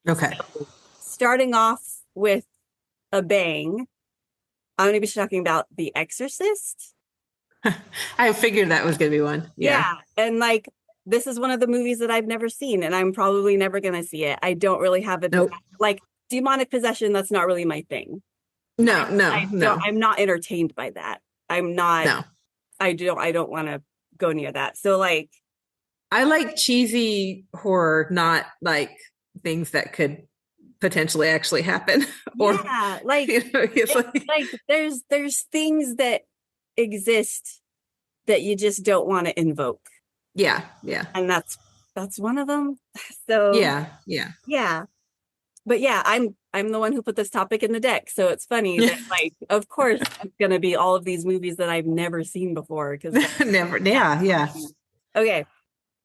Okay. So, starting off with a bang, I'm going to be talking about The Exorcist. I figured that was going to be one. Yeah. And like, this is one of the movies that I've never seen, and I'm probably never going to see it. I don't really have a Nope. like demonic possession. That's not really my thing. No. I'm not entertained by that. I'm not. No. I don't want to go near that. So like, I like cheesy horror, not like things that could potentially actually happen. Or yeah, like, it's like there's things that exist that you just don't want to invoke. Yeah. And that's one of them. So Yeah. But yeah, I'm the one who put this topic in the deck. So it's funny that like, of course, it's going to be all of these movies that I've never seen before. Because Never. Yeah. Okay.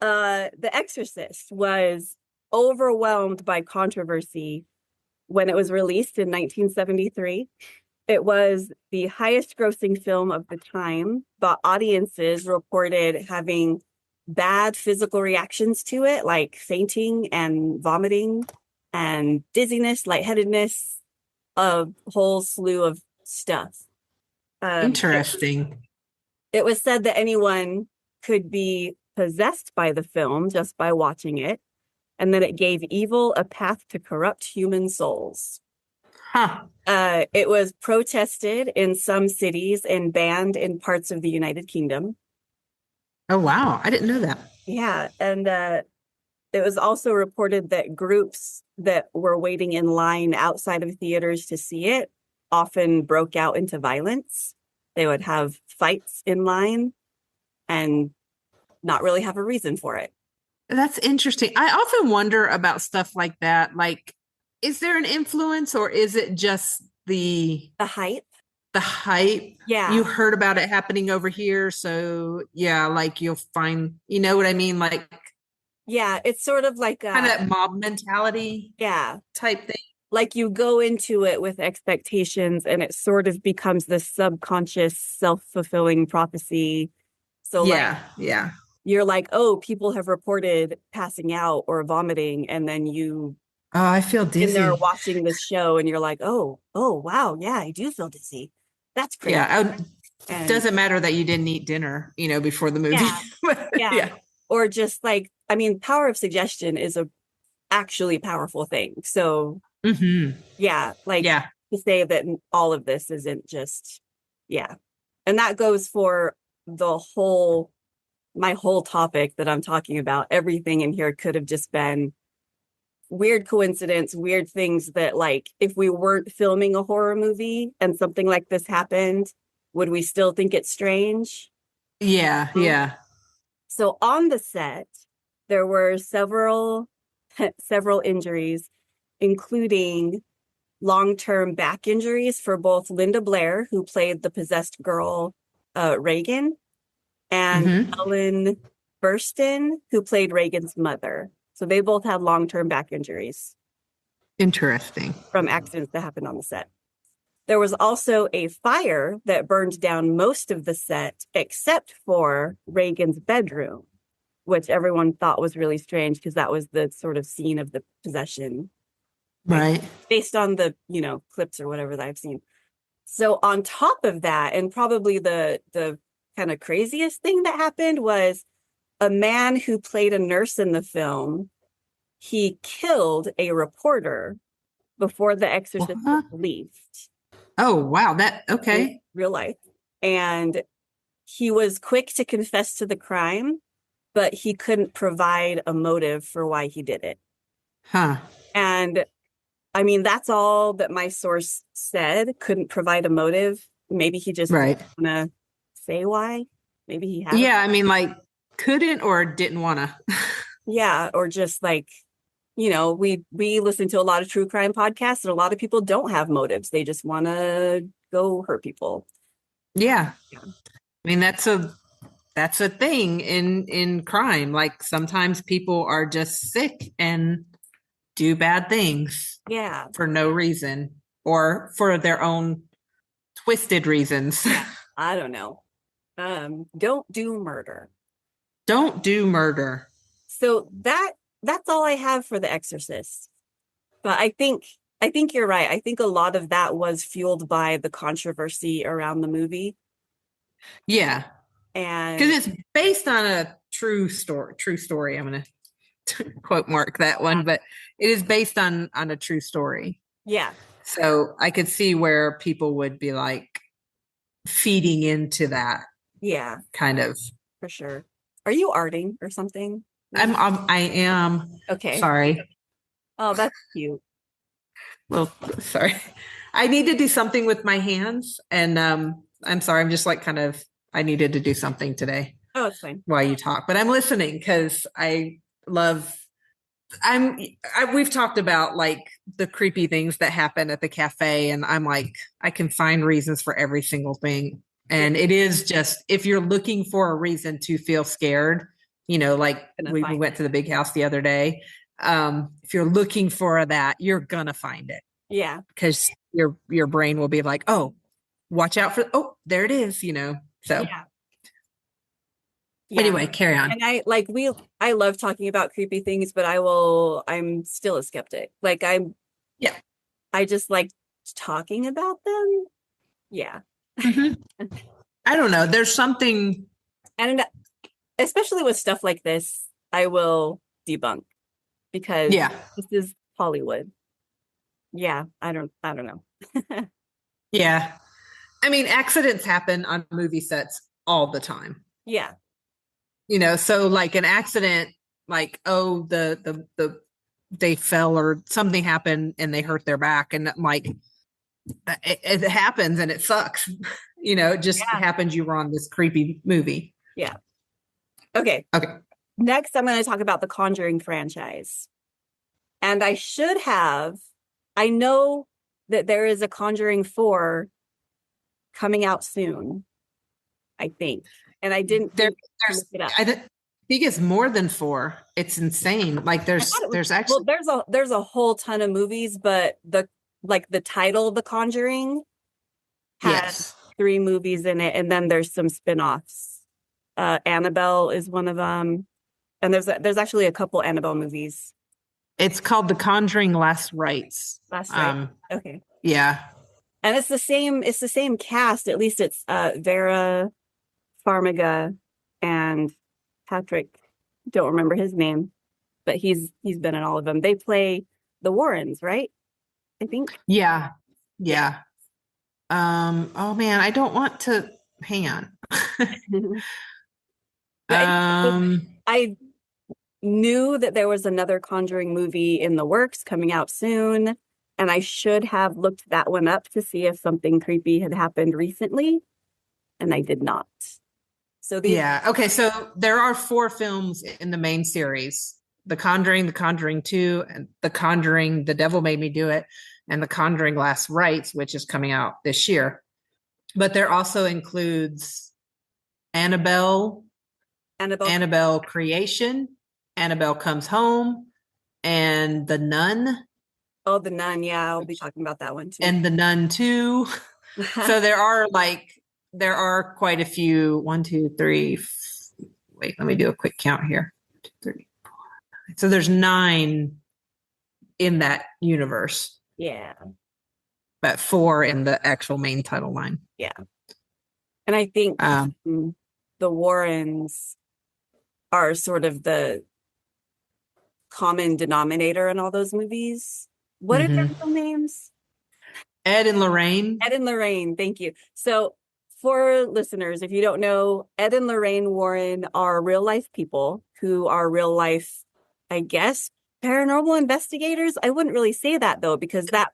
The Exorcist was overwhelmed by controversy when it was released in 1973. It was the highest grossing film of the time, but audiences reported having bad physical reactions to it, like fainting and vomiting and dizziness, lightheadedness, a whole slew of stuff. Interesting. It was said that anyone could be possessed by the film just by watching it, and that it gave evil a path to corrupt human souls. Huh. It was protested in some cities and banned in parts of the United Kingdom. Oh, wow. I didn't know that. Yeah. And it was also reported that groups that were waiting in line outside of theaters to see it often broke out into violence. They would have fights in line and not really have a reason for it. That's interesting. I often wonder about stuff like that. Like, is there an influence, or is it just the hype? The hype. Yeah. You heard about it happening over here. So yeah, like you'll find, you know what I mean? Like, yeah, it's sort of like a kind of mob mentality. Yeah. Type thing. Like you go into it with expectations and it sort of becomes this subconscious self-fulfilling prophecy. So yeah, you're like, oh, people have reported passing out or vomiting, and then you I feel dizzy. in there watching this show and you're like, oh wow, yeah, I do feel dizzy. That's crazy. Yeah. It doesn't matter that you didn't eat dinner, before the movie. Yeah. Or just like, I mean, power of suggestion is a actually powerful thing. So to say that all of this isn't just, and that goes for my whole topic that I'm talking about. Everything in here could have just been weird coincidence, weird things that, like, if we weren't filming a horror movie and something like this happened, would we still think it's strange? Yeah. So on the set, there were several injuries, including long-term back injuries for both Linda Blair, who played the possessed girl, Reagan, and Ellen Burstyn, who played Reagan's mother. So they both had long-term back injuries. Interesting. From accidents that happened on the set. There was also a fire that burned down most of the set, except for Reagan's bedroom, which everyone thought was really strange because that was the sort of scene of the possession. Right. based on the, clips or whatever that I've seen. So on top of that, and probably the kind of craziest thing that happened was a man who played a nurse in the film. He killed a reporter before The Exorcist was What? released Oh, wow. in Okay. real life. And he was quick to confess to the crime, but he couldn't provide a motive for why he did it. Huh. And I mean, that's all that my source said, couldn't provide a motive. Maybe he just Right. didn't want to say why. Maybe he had. Yeah. I mean, like, couldn't or didn't want to. Yeah. Or just like, we listen to a lot of true crime podcasts and a lot of people don't have motives. They just want to go hurt people. Yeah. Yeah. I mean, that's a thing in crime. Like sometimes people are just sick and do bad things Yeah. for no reason or for their own twisted reasons. Yeah. I don't know. Don't do murder. Don't do murder. So that's all I have for The Exorcist. But I think you're right. I think a lot of that was fueled by the controversy around the movie. Yeah. And Because it's based on a true story. True story. I'm gonna quote mark that one, but it is based on a true story. yeah, So I could see where people would be like feeding into that yeah, kind of. for sure. Are you arting or something? I am Okay. sorry. Oh, that's cute. Well, sorry. I need to do something with my hands, and I'm sorry. I'm just like kind of. I needed to do something today Oh, it's fine. while you talk, but I'm listening because I love. We've talked about like the creepy things that happen at the cafe, and I'm like, I can find reasons for every single thing. And it is just if you're looking for a reason to feel scared, like we went to the big house the other day. If you're looking for that, you're gonna find it. Yeah. Because your brain will be like, oh, watch out for there it is, So Yeah. Yeah. anyway, carry on. And I love talking about creepy things, but I'm still a skeptic. Like Yeah. I just like talking about them. Yeah. Mhm. I don't know. There's something. And especially with stuff like this, I will debunk because Yeah. this is Hollywood. Yeah, I don't know. Yeah. I mean, accidents happen on movie sets all the time. Yeah. So like an accident, like, oh, the they fell or something happened and they hurt their back. And like it happens and it sucks. It just happens you were on this creepy movie. Yeah. Okay. Okay. Next, I'm going to talk about the Conjuring franchise. And I know that there is a Conjuring 4 coming out soon, I think. And I didn't there's look it up. I think it's more than 4. It's insane. Like there's actually there's a whole ton of movies, but the title The Conjuring has 3 movies in it, and then there's some spin-offs. Annabelle is one of them. And there's actually a couple Annabelle movies. It's called The Conjuring Last Rites. Last Rites. Okay. Yeah. And it's the same cast. At least it's Vera Farmiga and Patrick, don't remember his name, but he's been in all of them. They play the Warrens, right? I think. Yeah. Yeah. Oh man, I don't want to hang on. I knew that there was another Conjuring movie in the works coming out soon, and I should have looked that one up to see if something creepy had happened recently, and I did not. So okay, so there are 4 films in the main series: The Conjuring, The Conjuring 2, and The Conjuring, The Devil Made Me Do It, and The Conjuring Last Rites, which is coming out this year. But there also includes Annabelle Creation, Annabelle Comes Home, and The Nun. Oh, The Nun. Yeah, I'll be talking about that one too. And The Nun 2. So there are quite a few. 1, 2, 3. Wait, let me do a quick count here. 1, 2, 3, 4. So there's 9 in that universe, Yeah. but 4 in the actual main title line. Yeah. And I think the Warrens are sort of the common denominator in all those movies. What are their real names? Ed and Lorraine. Ed and Lorraine, thank you. So for listeners, if you don't know, Ed and Lorraine Warren are real life people who are real life, I guess, paranormal investigators. I wouldn't really say that though, because that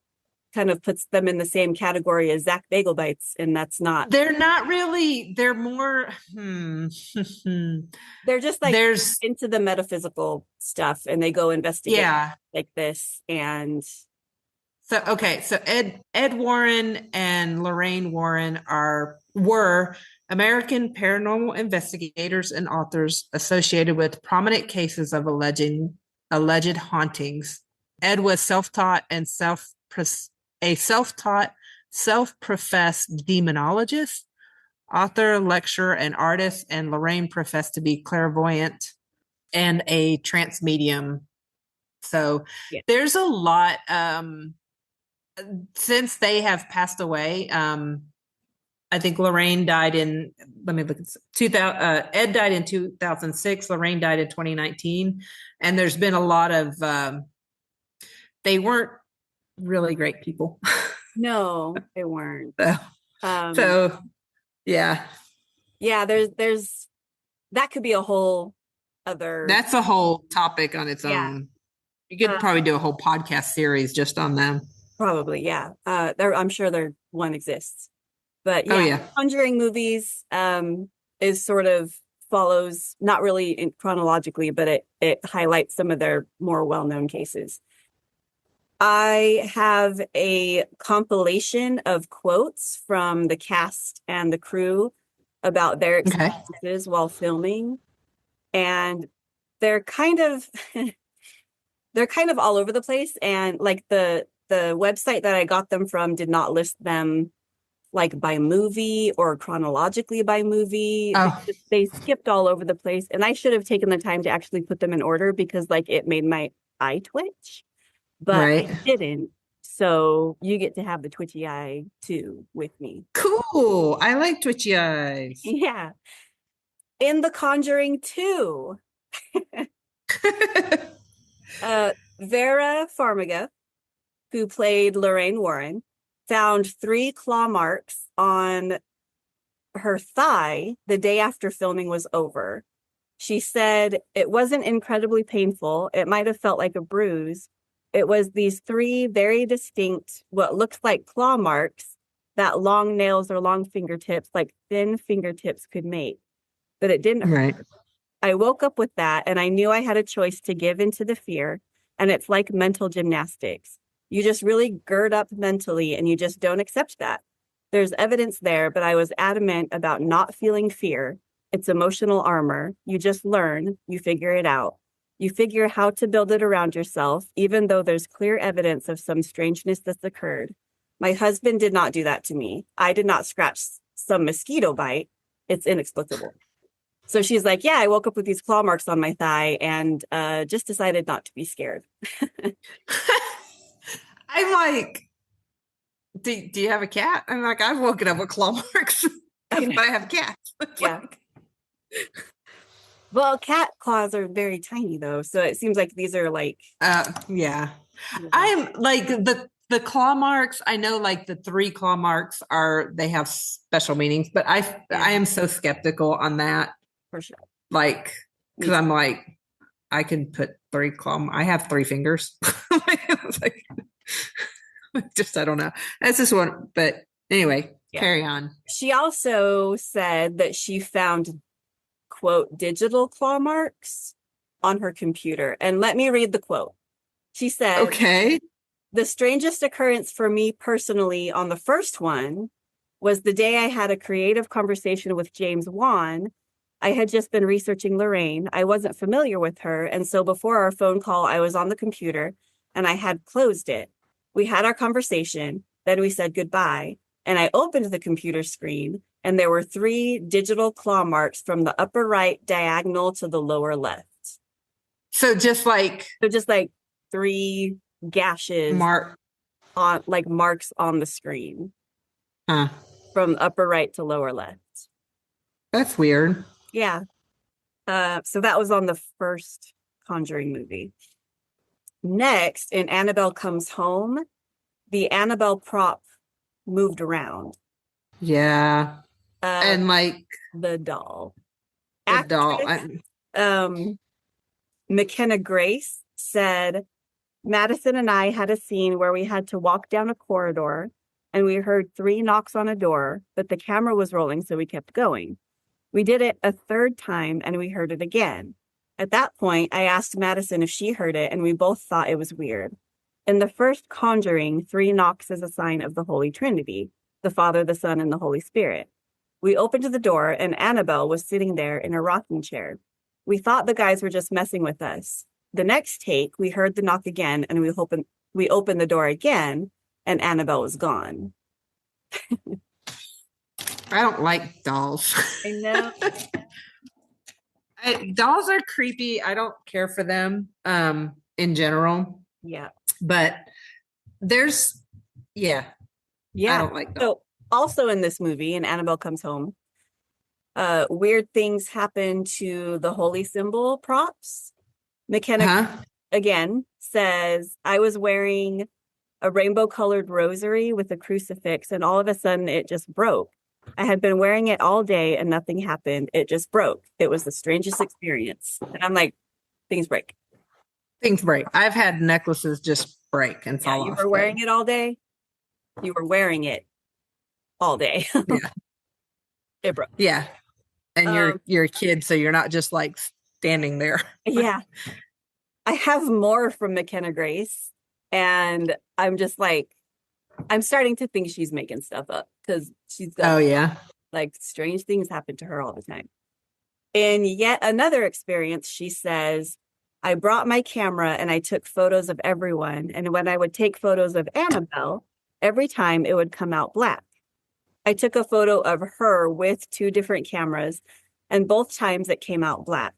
kind of puts them in the same category as Zach Bagelbites, and that's not. They're not really. They're more. They're just like into the metaphysical stuff, and they go investigate like this. And so Ed Warren and Lorraine Warren were American paranormal investigators and authors associated with prominent cases of alleged hauntings. Ed was self-taught and self-professed demonologist, author, lecturer, and artist, and Lorraine professed to be clairvoyant and a trance medium. So there's a lot. Since they have passed away, I think Lorraine died in, let me look at 2000, Ed died in 2006, Lorraine died in 2019. And there's been a lot of, they weren't really great people. No, they weren't. So yeah. Yeah, there's that could be a whole other. That's a whole topic on its own. You could probably do a whole podcast series just on them. Probably, yeah. I'm sure one exists. But yeah, Conjuring movies is sort of follows, not really chronologically, but it highlights some of their more well-known cases. I have a compilation of quotes from the cast and the crew about their experiences while filming. And they're kind of all over the place. And like the website that I got them from did not list them like by movie or chronologically by movie. They skipped all over the place. And I should have taken the time to actually put them in order because like it made my eye twitch. But I didn't. So you get to have the twitchy eye too with me. Cool. I like twitchy eyes. Yeah. In The Conjuring 2, Vera Farmiga, who played Lorraine Warren, found 3 claw marks on her thigh the day after filming was over. She said it wasn't incredibly painful. It might have felt like a bruise. It was these 3 very distinct, what looked like claw marks that long nails or long fingertips, like thin fingertips, could make. But it didn't hurt. I woke up with that, and I knew I had a choice to give into the fear. And it's like mental gymnastics. You just really gird up mentally, and you just don't accept that. There's evidence there, but I was adamant about not feeling fear. It's emotional armor. You just learn. You figure it out. You figure how to build it around yourself, even though there's clear evidence of some strangeness that's occurred. My husband did not do that to me. I did not scratch some mosquito bite. It's inexplicable. So she's like, yeah, I woke up with these claw marks on my thigh and just decided not to be scared. I'm like, do you have a cat? I'm like, I've woken up with claw marks, but I have cats. Yeah. Well, cat claws are very tiny though, so it seems like these are like. Yeah. I'm like the claw marks. I know, like the 3 claw marks they have special meanings, but I am so skeptical on that. For sure. Like, because I'm like, I can put 3 I have 3 fingers. Like, just, I don't know. That's just one. But anyway, carry on. She also said that she found, quote, digital claw marks on her computer. And let me read the quote. She said, the strangest occurrence for me personally on the first one was the day I had a creative conversation with James Wan. I had just been researching Lorraine. I wasn't familiar with her. And so before our phone call, I was on the computer and I had closed it. We had our conversation. Then we said goodbye. And I opened the computer screen and there were 3 digital claw marks from the upper right diagonal to the lower left. So just like 3 gashes Mark. on, like marks on the screen Huh. from upper right to lower left. That's weird. Yeah. So that was on the first Conjuring movie. Next, in Annabelle Comes Home, the Annabelle prop moved around. Yeah. And like The doll. the doll. Actress, McKenna Grace said, Madison and I had a scene where we had to walk down a corridor and we heard 3 knocks on a door, but the camera was rolling, so we kept going. We did it a third time and we heard it again. At that point, I asked Madison if she heard it, and we both thought it was weird. In the first Conjuring, 3 knocks is a sign of the Holy Trinity, the Father, the Son, and the Holy Spirit. We opened the door and Annabelle was sitting there in a rocking chair. We thought the guys were just messing with us. The next take, we heard the knock again and we opened the door again and Annabelle was gone. I don't like dolls. I know. Dolls are creepy. I don't care for them in general. Yeah. But there's, yeah. I don't like dolls. So also in this movie, in Annabelle Comes Home, weird things happen to the holy symbol props. McKenna, again, says, I was wearing a rainbow colored rosary with a crucifix, and all of a sudden it just broke. I had been wearing it all day and nothing happened. It just broke. It was the strangest experience. And I'm like, things break. Things break. I've had necklaces just break and fall off. You were wearing it all day? You were wearing it all day. Yeah. It broke. Yeah. And you're a kid, so you're not just like standing there. Yeah. I have more from McKenna Grace, and I'm just like, I'm starting to think she's making stuff up because she's got like strange things happen to her all the time. In yet another experience, she says, I brought my camera and I took photos of everyone. And when I would take photos of Annabelle, every time it would come out black. I took a photo of her with 2 different cameras, and both times it came out black.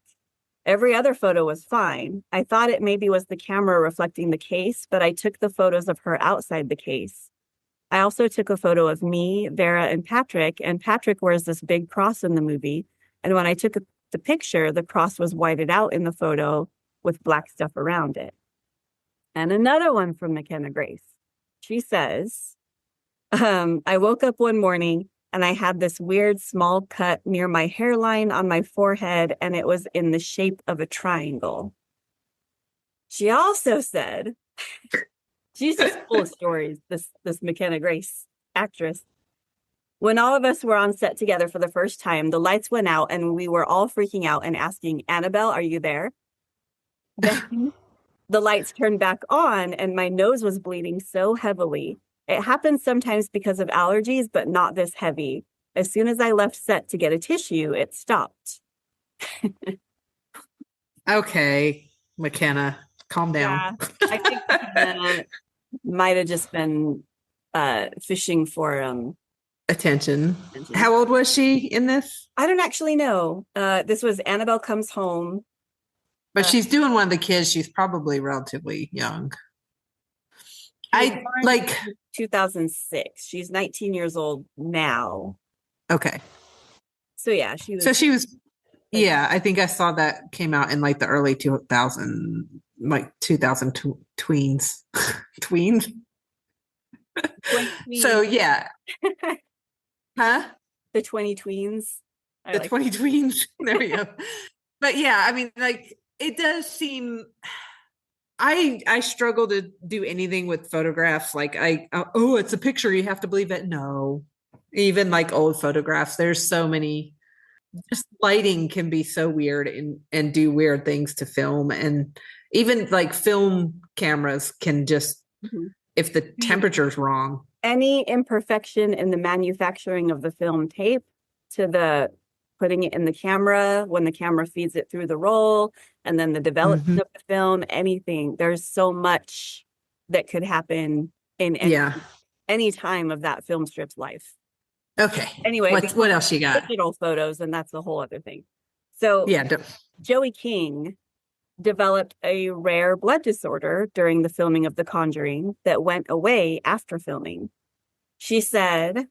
Every other photo was fine. I thought it maybe was the camera reflecting the case, but I took the photos of her outside the case. I also took a photo of me, Vera, and Patrick wears this big cross in the movie. And when I took the picture, the cross was whited out in the photo with black stuff around it. And another one from McKenna Grace. She says, I woke up one morning and I had this weird small cut near my hairline on my forehead, and it was in the shape of a triangle. She also said, she's just full of stories, this McKenna Grace actress. When all of us were on set together for the first time, the lights went out and we were all freaking out and asking, Annabelle, are you there? Then the lights turned back on and my nose was bleeding so heavily. It happens sometimes because of allergies, but not this heavy. As soon as I left set to get a tissue, it stopped. Okay, McKenna, calm down. Yeah, I think McKenna might have just been fishing for attention. How old was she in this? I don't actually know. This was Annabelle Comes Home. But she's doing one of the kids. She's probably relatively young. I like 2006. She's 19 years old now. Okay. So yeah, she was. So she was. Yeah, I think I saw that came out in like the early 2000, like 2000 tweens. Tweens. So yeah. Huh? The 20 tweens. The 20 tweens. There we go. But yeah, I mean, like it does seem. I struggle to do anything with photographs. Like it's a picture. You have to believe it. No, even like old photographs. There's so many. Just lighting can be so weird and do weird things to film, and even like film cameras can just if the temperature's wrong. Any imperfection in the manufacturing of the film tape to the putting it in the camera when the camera feeds it through the roll, and then the development of the film, anything. There's so much that could happen in any time of that film strip's life. Okay. Anyway, what else you got? Digital photos, and that's a whole other thing. So yeah, Joey King developed a rare blood disorder during the filming of The Conjuring that went away after filming. She said,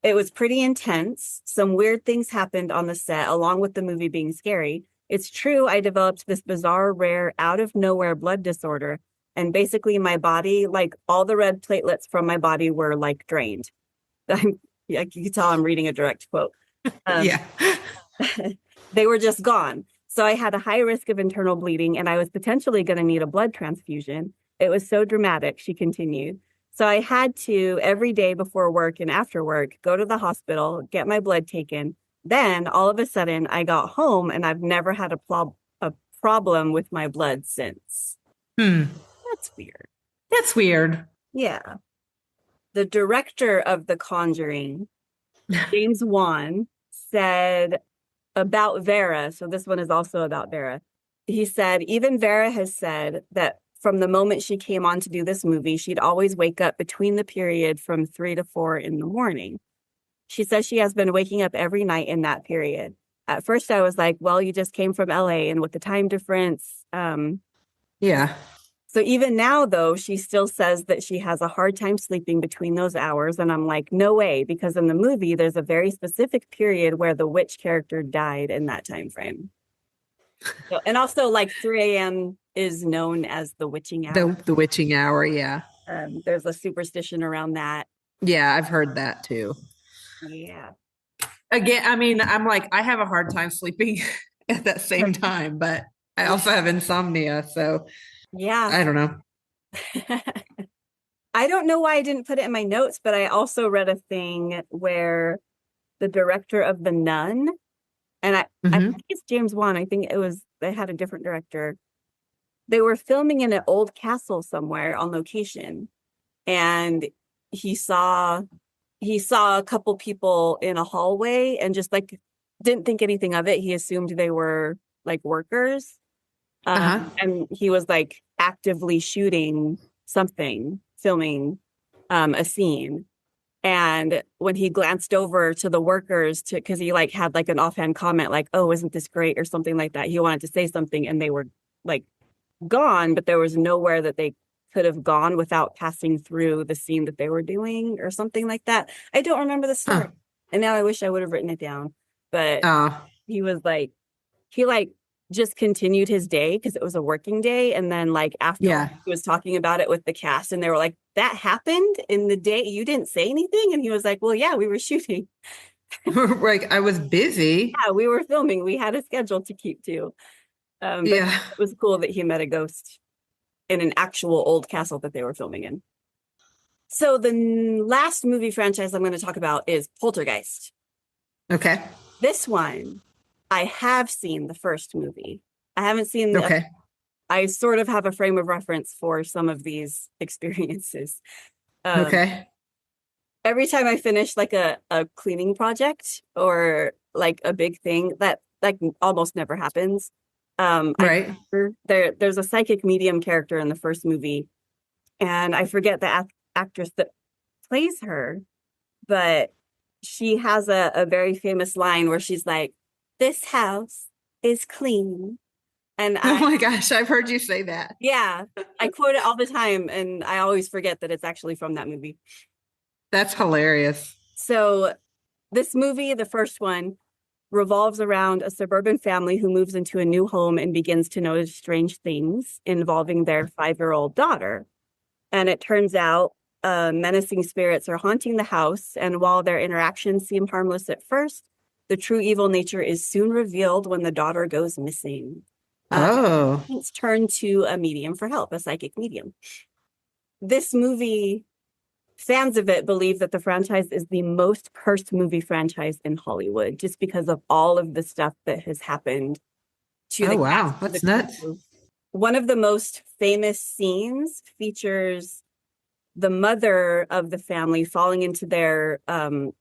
"It was pretty intense. Some weird things happened on the set, along with the movie being scary. It's true, I developed this bizarre, rare, out of nowhere blood disorder. And basically my body, like all the red platelets from my body were like drained." You can tell I'm reading a direct quote. Yeah. They were just gone. So I had a high risk of internal bleeding and I was potentially going to need a blood transfusion. It was so dramatic, she continued. So I had to, every day before work and after work, go to the hospital, get my blood taken. Then all of a sudden I got home and I've never had a problem with my blood since. That's weird. That's weird. Yeah. The director of The Conjuring, James Wan, said about Vera, so this one is also about Vera. He said, even Vera has said that from the moment she came on to do this movie, she'd always wake up between the period from 3 to 4 in the morning. She says she has been waking up every night in that period. At first I was like, well, you just came from LA and with the time difference. Yeah. So even now, though, she still says that she has a hard time sleeping between those hours. And I'm like, no way, because in the movie, there's a very specific period where the witch character died in that time frame. So, and also, like 3 a.m. is known as the witching hour. The witching hour, yeah. There's a superstition around that. Yeah, I've heard that too. Yeah. Again, I mean, I'm like, I have a hard time sleeping at that same time, but I also have insomnia. So yeah, I don't know. I don't know why I didn't put it in my notes, but I also read a thing where the director of The Nun, and I think it's James Wan. I think they had a different director. They were filming in an old castle somewhere on location, and he saw a couple people in a hallway and just like didn't think anything of it. He assumed they were like workers. And he was like actively shooting something, filming a scene. And when he glanced over to the workers because he like had like an offhand comment like, oh, isn't this great or something like that. He wanted to say something and they were like gone, but there was nowhere that they could have gone without passing through the scene that they were doing or something like that. I don't remember the story. And now I wish I would have written it down. But he was like, he just continued his day because it was a working day. And then like after he was talking about it with the cast and they were like, that happened in the day you didn't say anything? And he was like, well, yeah, we were shooting. Like I was busy. Yeah, we were filming. We had a schedule to keep to. But it was cool that he met a ghost in an actual old castle that they were filming in. So the last movie franchise I'm going to talk about is Poltergeist. Okay. This one, I have seen the first movie. I haven't seen the... Okay. I sort of have a frame of reference for some of these experiences. Okay. Every time I finish like a cleaning project or like a big thing that like almost never happens. Right. There's a psychic medium character in the first movie, and I forget the actress that plays her, but she has a very famous line where she's like, "This house is clean." And oh my gosh, I've heard you say that. Yeah, I quote it all the time, and I always forget that it's actually from that movie. That's hilarious. So this movie, the first one, revolves around a suburban family who moves into a new home and begins to notice strange things involving their 5-year-old daughter. And it turns out menacing spirits are haunting the house, and while their interactions seem harmless at first, the true evil nature is soon revealed when the daughter goes missing. It's turned to a medium for help, a psychic medium. This movie, fans of it believe that the franchise is the most cursed movie franchise in Hollywood, just because of all of the stuff that has happened to the wow, cast. that's nuts. One of the most famous scenes features the mother of the family falling into their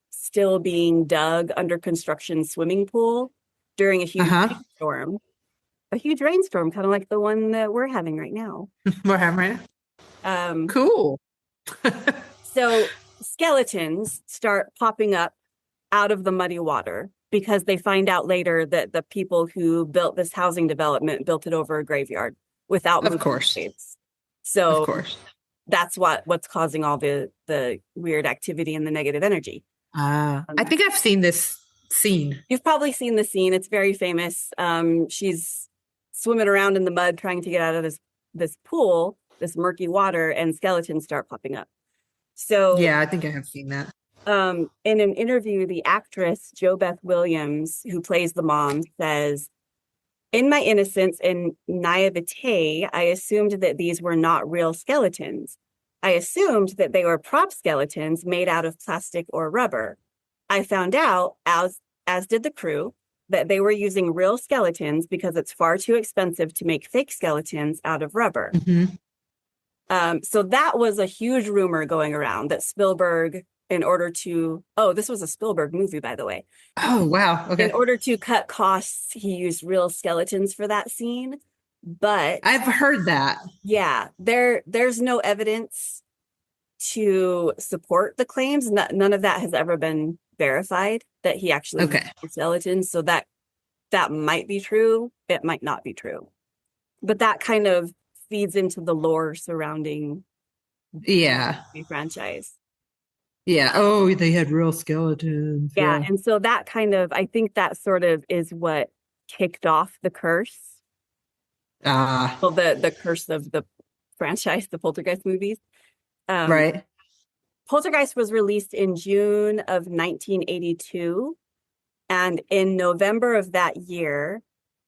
still being dug under construction swimming pool during a huge rainstorm. A huge rainstorm, kind of like the one that we're having right now. We're having right now. Cool. So skeletons start popping up out of the muddy water because they find out later that the people who built this housing development built it over a graveyard without Of moving course. graves. Of So course. that's what's causing all the weird activity and the negative energy. I think I've seen this scene. You've probably seen the scene. It's very famous. She's swimming around in the mud trying to get out of this pool, this murky water, and skeletons start popping up. So Yeah, I think I have seen that. in an interview, the actress Jo Beth Williams, who plays the mom, says, "In my innocence and naivete, I assumed that these were not real skeletons. I assumed that they were prop skeletons made out of plastic or rubber. I found out, as did the crew, that they were using real skeletons because it's far too expensive to make fake skeletons out of rubber." So that was a huge rumor going around that Spielberg, in order to, this was a Spielberg movie, by the way. Oh, wow. Okay. In order to cut costs, he used real skeletons for that scene. But I've heard that. yeah, there's no evidence to support the claims. None of that has ever been verified that he actually used skeletons. So that might be true. It might not be true. But that kind of feeds into the lore surrounding the franchise. Yeah. Oh, they had real skeletons. Yeah. And so that kind of, I think that sort of is what kicked off the curse. Well, the curse of the franchise, the Poltergeist movies. Right. Poltergeist was released in June of 1982. And in November of that year,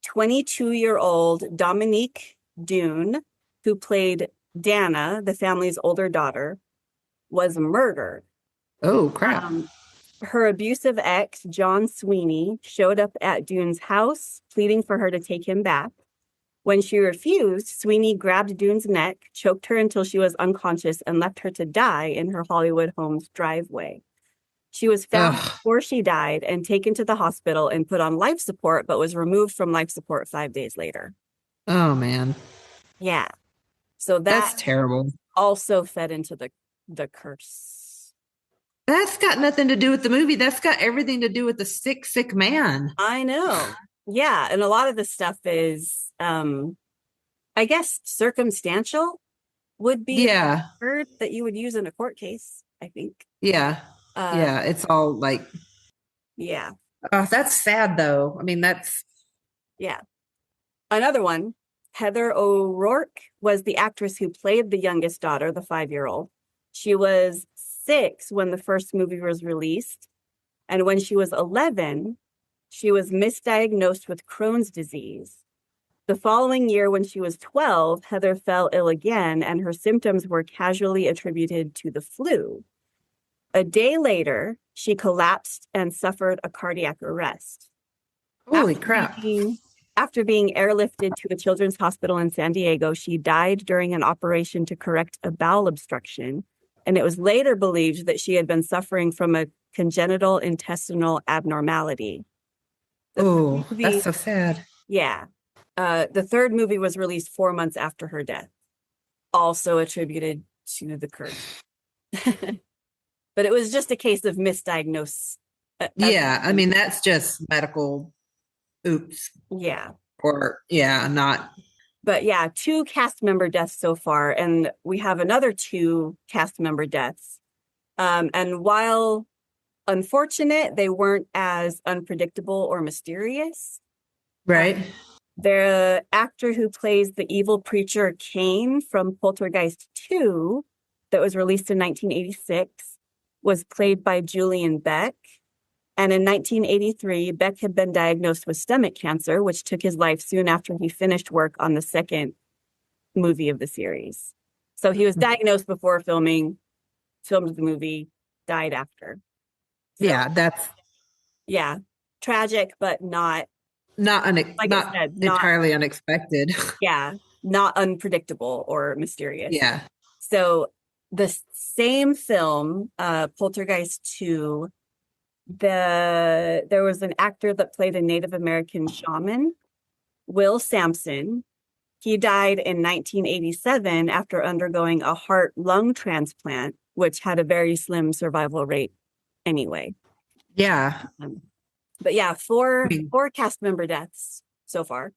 22-year-old Dominique Dune, who played Dana, the family's older daughter, was murdered. Oh, crap. Her abusive ex, John Sweeney, showed up at Dune's house, pleading for her to take him back. When she refused, Sweeney grabbed Dune's neck, choked her until she was unconscious, and left her to die in her Hollywood home's driveway. She was found before she died and taken to the hospital and put on life support, but was removed from life support 5 days later. Oh, man. Yeah. So that's terrible. Also fed into the curse. That's got nothing to do with the movie. That's got everything to do with the sick man. I know. Yeah. And a lot of the stuff is, I guess, circumstantial would be a word that you would use in a court case, I think. Yeah. It's all like. Yeah. Oh, that's sad, though. I mean, that's. Yeah. Another one, Heather O'Rourke was the actress who played the youngest daughter, the 5-year-old. She was 6 when the first movie was released. And when she was 11, she was misdiagnosed with Crohn's disease. The following year, when she was 12, Heather fell ill again, and her symptoms were casually attributed to the flu. A day later, she collapsed and suffered a cardiac arrest. Holy crap. After being airlifted to a children's hospital in San Diego, she died during an operation to correct a bowel obstruction. And it was later believed that she had been suffering from a congenital intestinal abnormality. Oh, that's so sad. Yeah. The third movie was released 4 months after her death, also attributed to the curse. But it was just a case of misdiagnosis. I mean, that's just medical oops. Yeah. Or, not. But 2 cast member deaths so far. And we have another 2 cast member deaths. And while unfortunate, they weren't as unpredictable or mysterious. Right. The actor who plays the evil preacher Kane from Poltergeist 2, that was released in 1986, was played by Julian Beck. And in 1983, Beck had been diagnosed with stomach cancer, which took his life soon after he finished work on the second movie of the series. So he was diagnosed before filmed the movie, died after. So, that's tragic, but not entirely unexpected. Yeah, not unpredictable or mysterious. Yeah. So the same film, Poltergeist 2, there was an actor that played a Native American shaman, Will Sampson. He died in 1987 after undergoing a heart-lung transplant, which had a very slim survival rate anyway. Yeah. But yeah, I mean, four cast member deaths so far.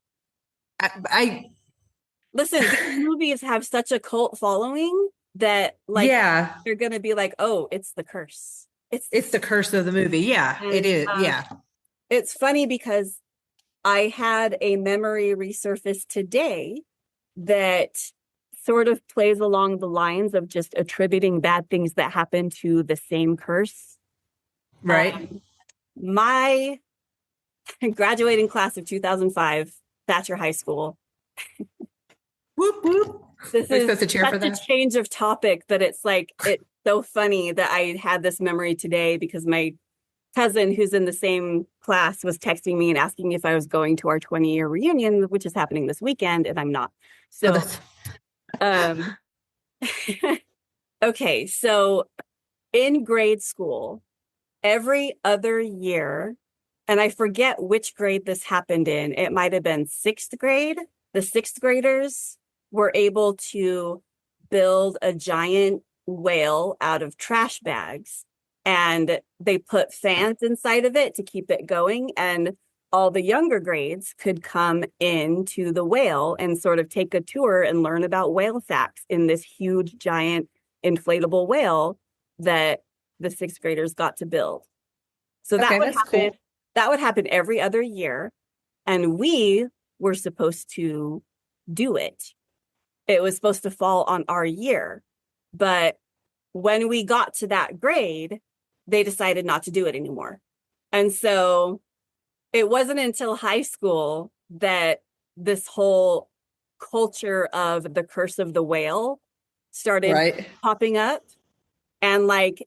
I Listen, these movies have such a cult following that like yeah, they're gonna be like, oh, it's the curse. it's the curse of the movie. Yeah, it And is. Yeah. it's funny because I had a memory resurface today that sort of plays along the lines of just attributing bad things that happen to the same curse. Right. My graduating class of 2005, Thatcher High School. Whoop whoop. This We're is supposed to cheer for such a that. change of topic, but it's like, it's so funny that I had this memory today because my cousin who's in the same class was texting me and asking if I was going to our 20-year reunion, which is happening this weekend, and I'm not. Oh, So, um, okay, so in grade school, every other year, and I forget which grade this happened in, it might have been sixth grade. The sixth graders were able to build a giant whale out of trash bags, and they put fans inside of it to keep it going. And all the younger grades could come into the whale and sort of take a tour and learn about whale facts in this huge, giant inflatable whale that the sixth graders got to build. So that okay, would that's happen. cool. That would happen every other year. And we were supposed to do it. It was supposed to fall on our year. But when we got to that grade, they decided not to do it anymore. And so it wasn't until high school that this whole culture of the curse of the whale started Right. popping up. And like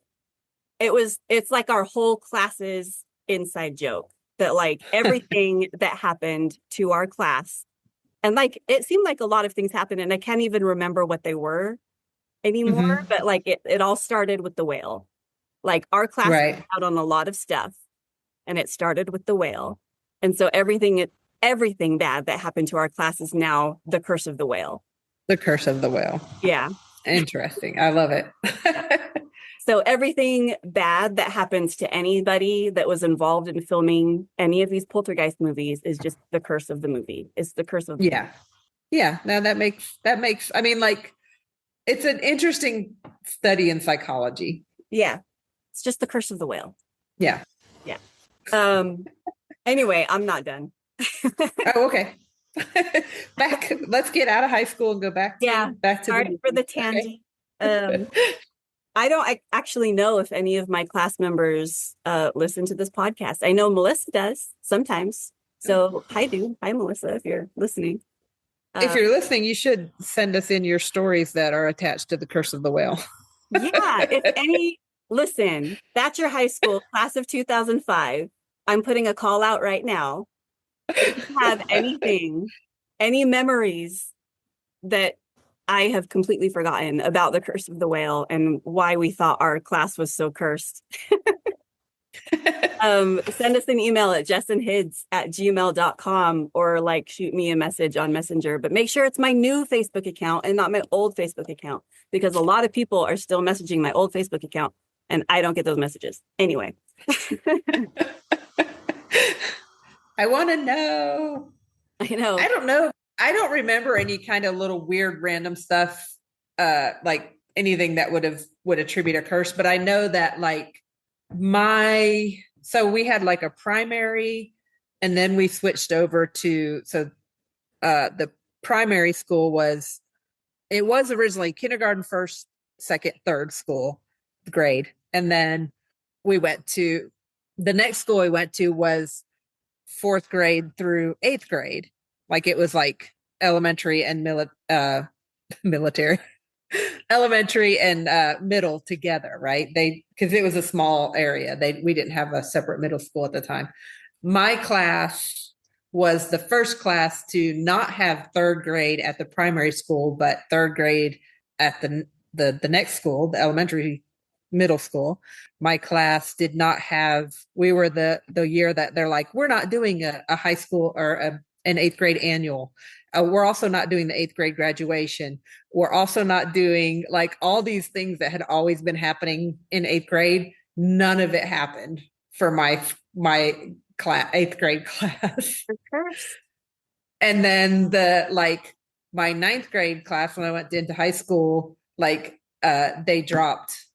it's like our whole class's inside joke that like everything that happened to our class, and like it seemed like a lot of things happened and I can't even remember what they were anymore, Hmm. but like it all started with the whale. Like our class Right. out on a lot of stuff and it started with the whale. And so everything bad that happened to our class is now the curse of the whale. The curse of the whale. Yeah. Interesting. I love it. So everything bad that happens to anybody that was involved in filming any of these poltergeist movies is just the curse of the movie. It's the curse of the Yeah. Yeah. Now that makes, I mean, like, it's an interesting study in psychology. yeah. It's just the curse of the whale. Yeah. Yeah. Um anyway, I'm not done. Oh, okay. Let's get out of high school and go back Yeah. to Sorry for the tangent. Okay. I actually know if any of my class members listen to this podcast. I know Melissa does sometimes. So hi, dude. Hi, Melissa, if you're listening. If you're listening, you should send us in your stories that are attached to the curse of the whale. Yeah, if any, listen, that's your high school class of 2005. I'm putting a call out right now. If you have anything, any memories that I have completely forgotten about the curse of the whale and why we thought our class was so cursed, send us an email at jessandhids@gmail.com or like shoot me a message on Messenger. But make sure it's my new Facebook account and not my old Facebook account, because a lot of people are still messaging my old Facebook account and I don't get those messages. Anyway. I want to know. I know. I don't know. I don't remember any kind of little weird random stuff, like anything that would attribute a curse. But I know that like so we had like a primary, and then we switched over to the primary school it was originally kindergarten, first, second, third school grade, and then we went to the next school we went to was fourth grade through eighth grade. Like it was like elementary and military, elementary and middle together, right? Because it was a small area. We didn't have a separate middle school at the time. My class was the first class to not have third grade at the primary school, but third grade at the next school, the elementary middle school. My class did not have, we were the year that they're like, we're not doing a high school or an eighth grade annual. We're also not doing the eighth grade graduation. We're also not doing like all these things that had always been happening in eighth grade. None of it happened for my eighth grade class. For cursed. And then my ninth grade class, when I went into high school, they dropped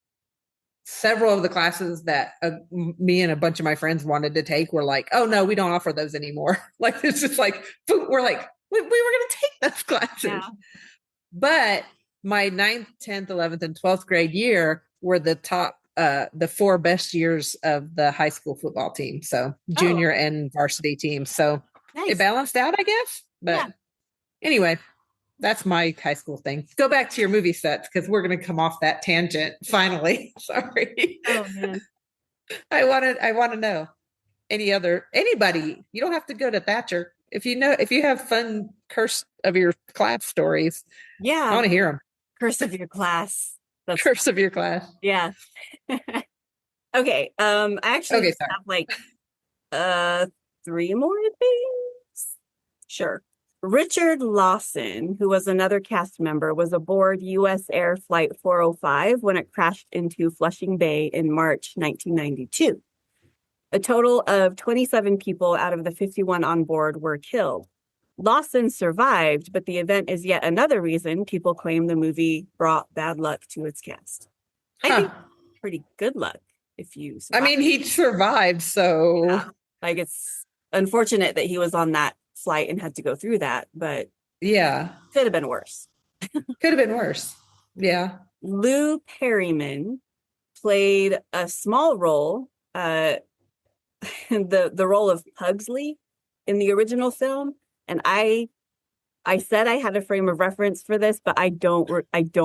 several of the classes that me and a bunch of my friends wanted to take. Were like, oh no, we don't offer those anymore. Like, it's just like, we're like, we were going to take those classes. Yeah. But my 9th, 10th, 11th, and 12th grade year were the top, the 4 best years of the high school football team. So junior and varsity team. So nice. It balanced out, I guess. But anyway, that's my high school thing. Go back to your movie sets, because we're going to come off that tangent finally. Sorry. Oh man. I want to know anybody. You don't have to go to Thatcher. If you have fun curse of your class stories. Yeah. I want to hear them. Curse of your class. That's curse of your class. Yeah. Okay. I actually have 3 more things. Sure. Richard Lawson, who was another cast member, was aboard U.S. Air Flight 405 when it crashed into Flushing Bay in March 1992. A total of 27 people out of the 51 on board were killed. Lawson survived, but the event is yet another reason people claim the movie brought bad luck to its cast. I think pretty good luck if you survive. I mean, he survived, so... Yeah. Like, it's unfortunate that he was on that flight and had to go through that, but... Yeah. Could have been worse. Could have been worse. Yeah. Lou Perryman played a small role, the role of Pugsley in the original film. And I said I had a frame of reference for this, but I don't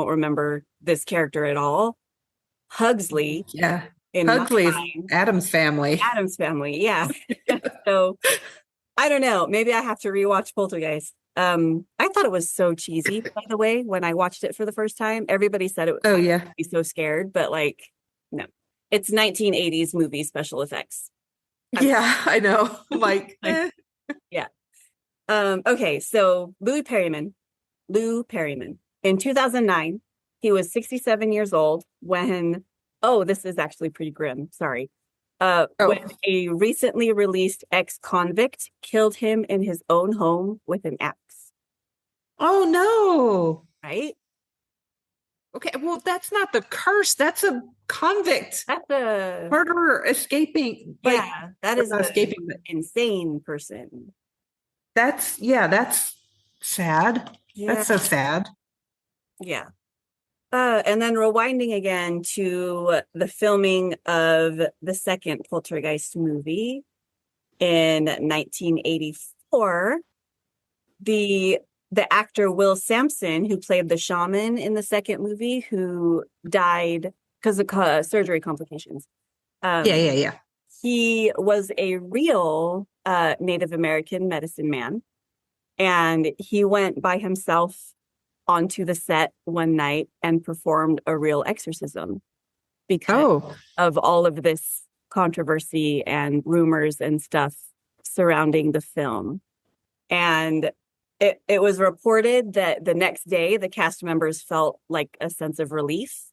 remember this character at all. Pugsley. Yeah. Pugsley's Addams Family. Addams Family, yeah. So I don't know. Maybe I have to rewatch Poltergeist. I thought it was so cheesy, by the way, when I watched it for the first time. Everybody said it was be so scared, but like, no. It's 1980s movie special effects. I know. Like, yeah. Okay, so Lou Perryman. In 2009, he was 67 years old when, this is actually pretty grim, sorry. When a recently released ex-convict killed him in his own home with an axe. Oh, no. Right? Okay, well, that's not the curse. That's a convict. That's a murderer escaping. Yeah, that is an insane person. That's sad. Yeah. That's so sad. Yeah. And then rewinding again to the filming of the second Poltergeist movie in 1984, the actor Will Sampson, who played the shaman in the second movie, who died because of surgery complications. He was a real Native American medicine man, and he went by himself onto the set one night and performed a real exorcism because of all of this controversy and rumors and stuff surrounding the film. And it was reported that the next day the cast members felt like a sense of relief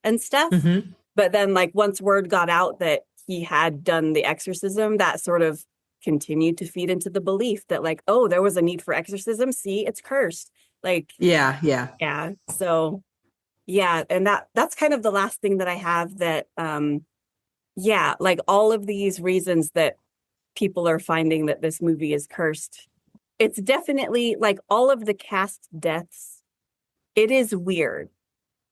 and stuff. Mm-hmm. But then like once word got out that he had done the exorcism, that sort of continued to feed into the belief that like, there was a need for exorcism. See, it's cursed. Like, yeah. So, yeah. And that's kind of the last thing that I have that, like all of these reasons that people are finding that this movie is cursed. It's definitely like all of the cast deaths. It is weird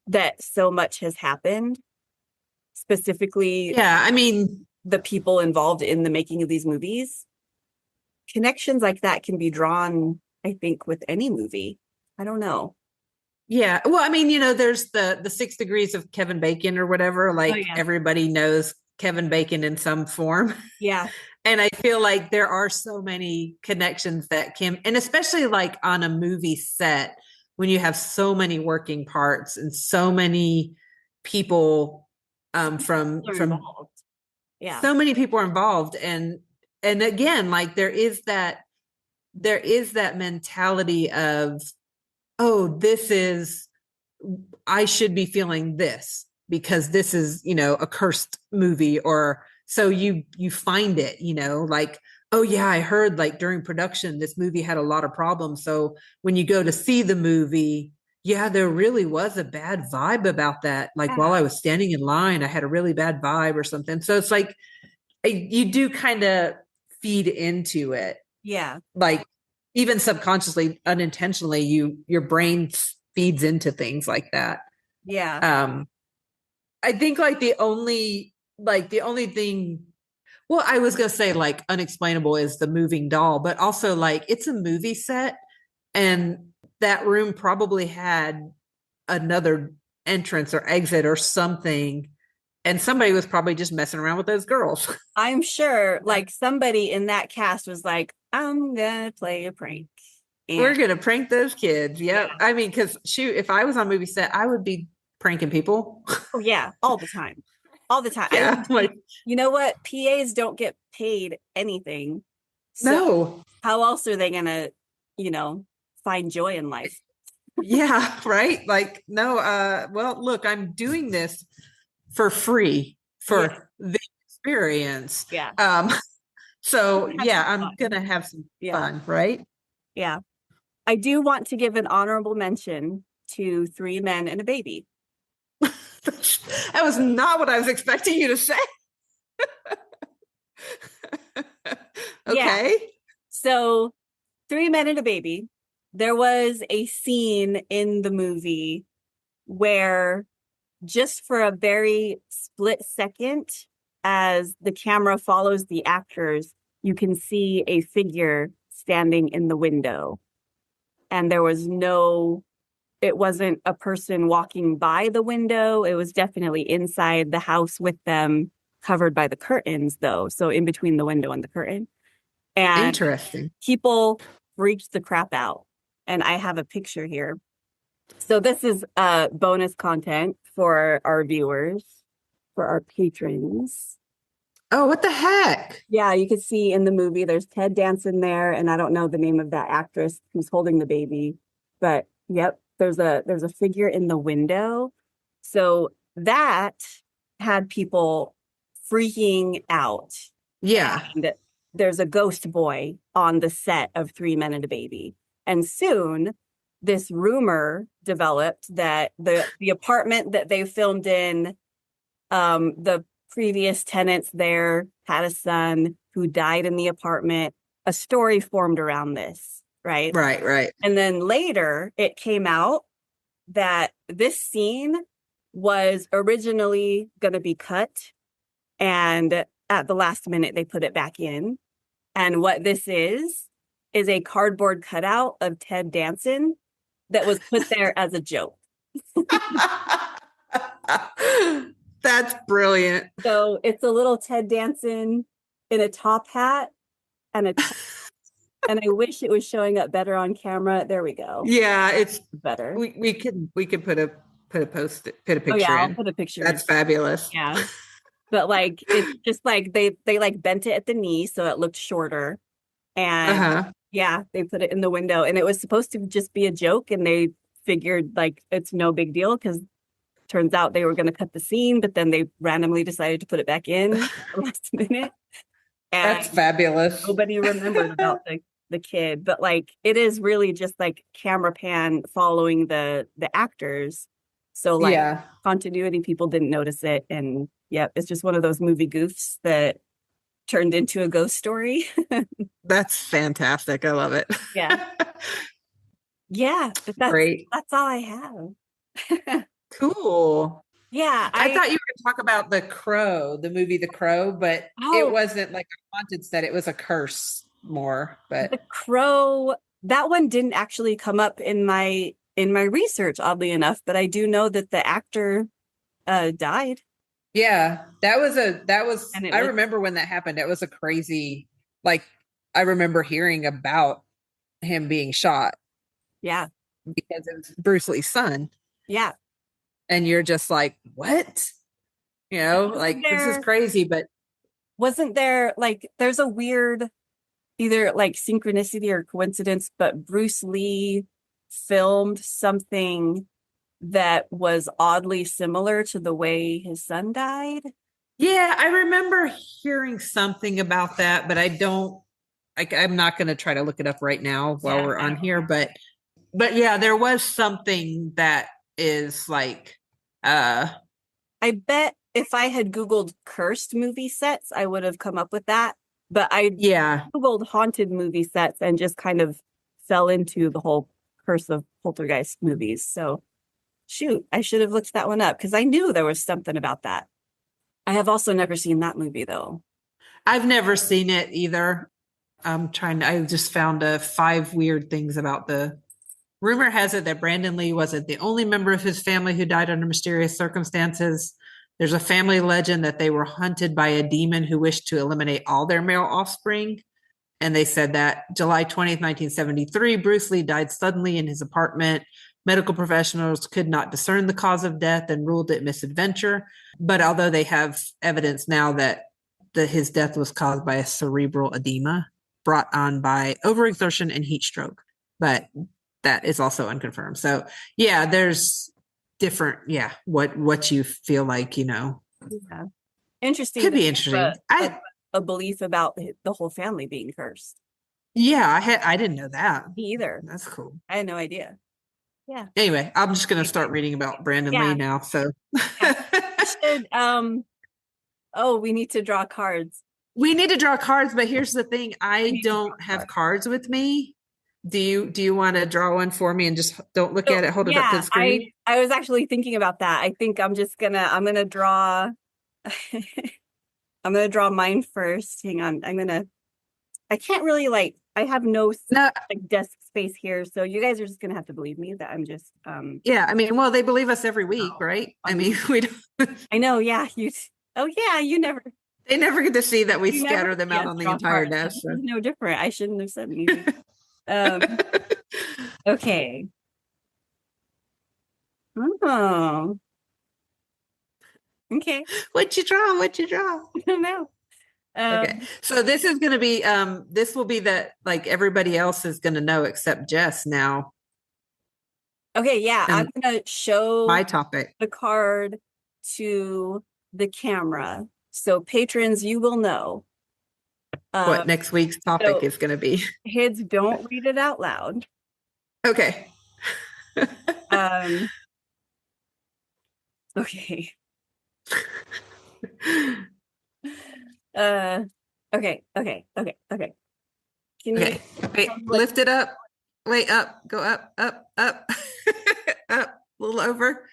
that so much has happened. Specifically, I mean, the people involved in the making of these movies. Connections like that can be drawn, I think, with any movie. I don't know. Yeah. Well, I mean, there's the 6 degrees of Kevin Bacon or whatever. Like everybody knows Kevin Bacon in some form. Yeah. And I feel like there are so many connections that can, and especially like on a movie set, when you have so many working parts and so many people from involved. Yeah. So many people are involved. And again, like there is that mentality of, I should be feeling this because this is, a cursed movie, or So you find it, like, oh yeah, I heard like during production this movie had a lot of problems. So when you go to see the movie, yeah, there really was a bad vibe about that. Like while I was standing in line, I had a really bad vibe or something. So it's like you do kind of feed into it. Yeah. Like even subconsciously, unintentionally, your brain feeds into things like that. Yeah. I think the only thing, well, I was gonna say like unexplainable is the moving doll, but also like it's a movie set and that room probably had another entrance or exit or something. And somebody was probably just messing around with those girls. I'm sure like somebody in that cast was like, I'm gonna play a prank. We're And gonna prank those kids. Yep. yeah. I mean, because shoot, if I was on movie set, I would be pranking people. Oh yeah, all the time. All the time. I Yeah. mean, Like, you know what? PAs don't get paid anything. So no. how else are they gonna, you know, find joy in life? Yeah, right. Like, no, well, look, I'm doing this for free Yeah. for the experience. Yeah. So Have yeah, some I'm fun. gonna have some Yeah. fun, right? Yeah. I do want to give an honorable mention to Three Men and a Baby. That was not what I was expecting you to say. Yeah. Okay. So Three Men and a Baby, there was a scene in the movie where just for a very split second, as the camera follows the actors, you can see a figure standing in the window. And it wasn't a person walking by the window. It was definitely inside the house with them, covered by the curtains, though. So in between the window and the curtain. And Interesting. people freaked the crap out. And I have a picture here. So this is bonus content for our viewers, for our patrons. Oh, what the heck? Yeah, you can see in the movie there's Ted Danson there, and I don't know the name of that actress who's holding the baby, but yep, there's a figure in the window. So that had people freaking out. Yeah. And there's a ghost boy on the set of Three Men and a Baby. And soon this rumor developed that the apartment that they filmed in, the previous tenants there had a son who died in the apartment. A story formed around this, right? Right, right. And then later it came out that this scene was originally going to be cut, and at the last minute they put it back in. And what this is a cardboard cutout of Ted Danson that was put there as a joke. That's brilliant. So it's a little Ted Danson in a top hat and and I wish it was showing up better on camera. There we go. Yeah, it's Better. we could put a Oh picture yeah, I'll in. put a picture in. That's fabulous. Yeah. But like it's just like they like bent it at the knee so it looked shorter. And Uh-huh. yeah, they put it in the window and it was supposed to just be a joke and they figured like it's no big deal because turns out they were going to cut the scene, but then they randomly decided to put it back in at the last minute. That's And fabulous. nobody remembered about the kid. But like it is really just like camera pan following the actors. So like Yeah. continuity people didn't notice it. And yep, it's just one of those movie goofs that turned into a ghost story. That's fantastic. I love it. Yeah. Yeah, but Great. that's all I have. Cool. Yeah, I thought you were going to talk about The Crow, the movie The Crow, but it oh, wasn't like a haunted set. It was a curse more, but The Crow, that one didn't actually come up in my research, oddly enough, but I do know that the actor died. yeah, that was And it I was remember when that happened. It was a crazy, like, I remember hearing about him being shot yeah, because it was Bruce Lee's son. yeah. And you're just like, what? Wasn't Like this is there crazy, but wasn't there like there's a weird either like synchronicity or coincidence, but Bruce Lee filmed something that was oddly similar to the way his son died. Yeah, I remember hearing something about that, but I'm not going to try to look it up right now while Yeah, we're I on don't here, know. but yeah, there was something that is like, uh, I bet if I had Googled cursed movie sets, I would have come up with that. But I yeah, Googled haunted movie sets and just kind of fell into the whole curse of poltergeist movies. So shoot, I should have looked that one up because I knew there was something about that. I have also never seen that movie though. I've never seen it either. I just found 5 weird things about the rumor has it that Brandon Lee wasn't the only member of his family who died under mysterious circumstances. There's a family legend that they were hunted by a demon who wished to eliminate all their male offspring. And they said that July 20th, 1973, Bruce Lee died suddenly in his apartment. Medical professionals could not discern the cause of death and ruled it misadventure. But although they have evidence now that his death was caused by a cerebral edema brought on by overexertion and heat stroke. But that is also unconfirmed. So yeah, there's different, yeah, what you feel like, Yeah. Interesting could that be they interesting. have a belief about the whole family being cursed. Yeah, I didn't know that. Me either. That's cool. I had no idea. Yeah. Anyway, I'm just gonna start reading about Brandon Lee Yeah. now. So Yeah. We should oh, we need to draw cards. we need to draw cards, but here's the thing: We I need to draw don't have cards. cards with me. Do you want to draw one for me and just don't look So at it, hold it up to yeah, the screen? I was actually thinking about that. I think I'm gonna draw I'm gonna draw mine first. Hang on. I can't really I have no No, desk space here, so you guys are just gonna have to believe me that I'm just yeah, I mean, well, they believe us every week, right? I mean, we don't, I know, yeah, oh yeah, they never get to see that we you never scatter them see out us on the draw entire cards. desk. This So. is no different. I shouldn't have said anything. Um, okay. Oh, okay. What you draw? What you draw? I don't know. Okay. So this is going to be this will be that like everybody else is going to know except Jess now. Okay, yeah, I'm And gonna show my topic. the card to the camera. So patrons, you will know. What next week's topic So is going to be. kids, don't read it out loud. Okay. Um, okay. Uh, okay. Can you Okay. Wait, lift it up. Wait, up. Go up, up, up. Up. A little over.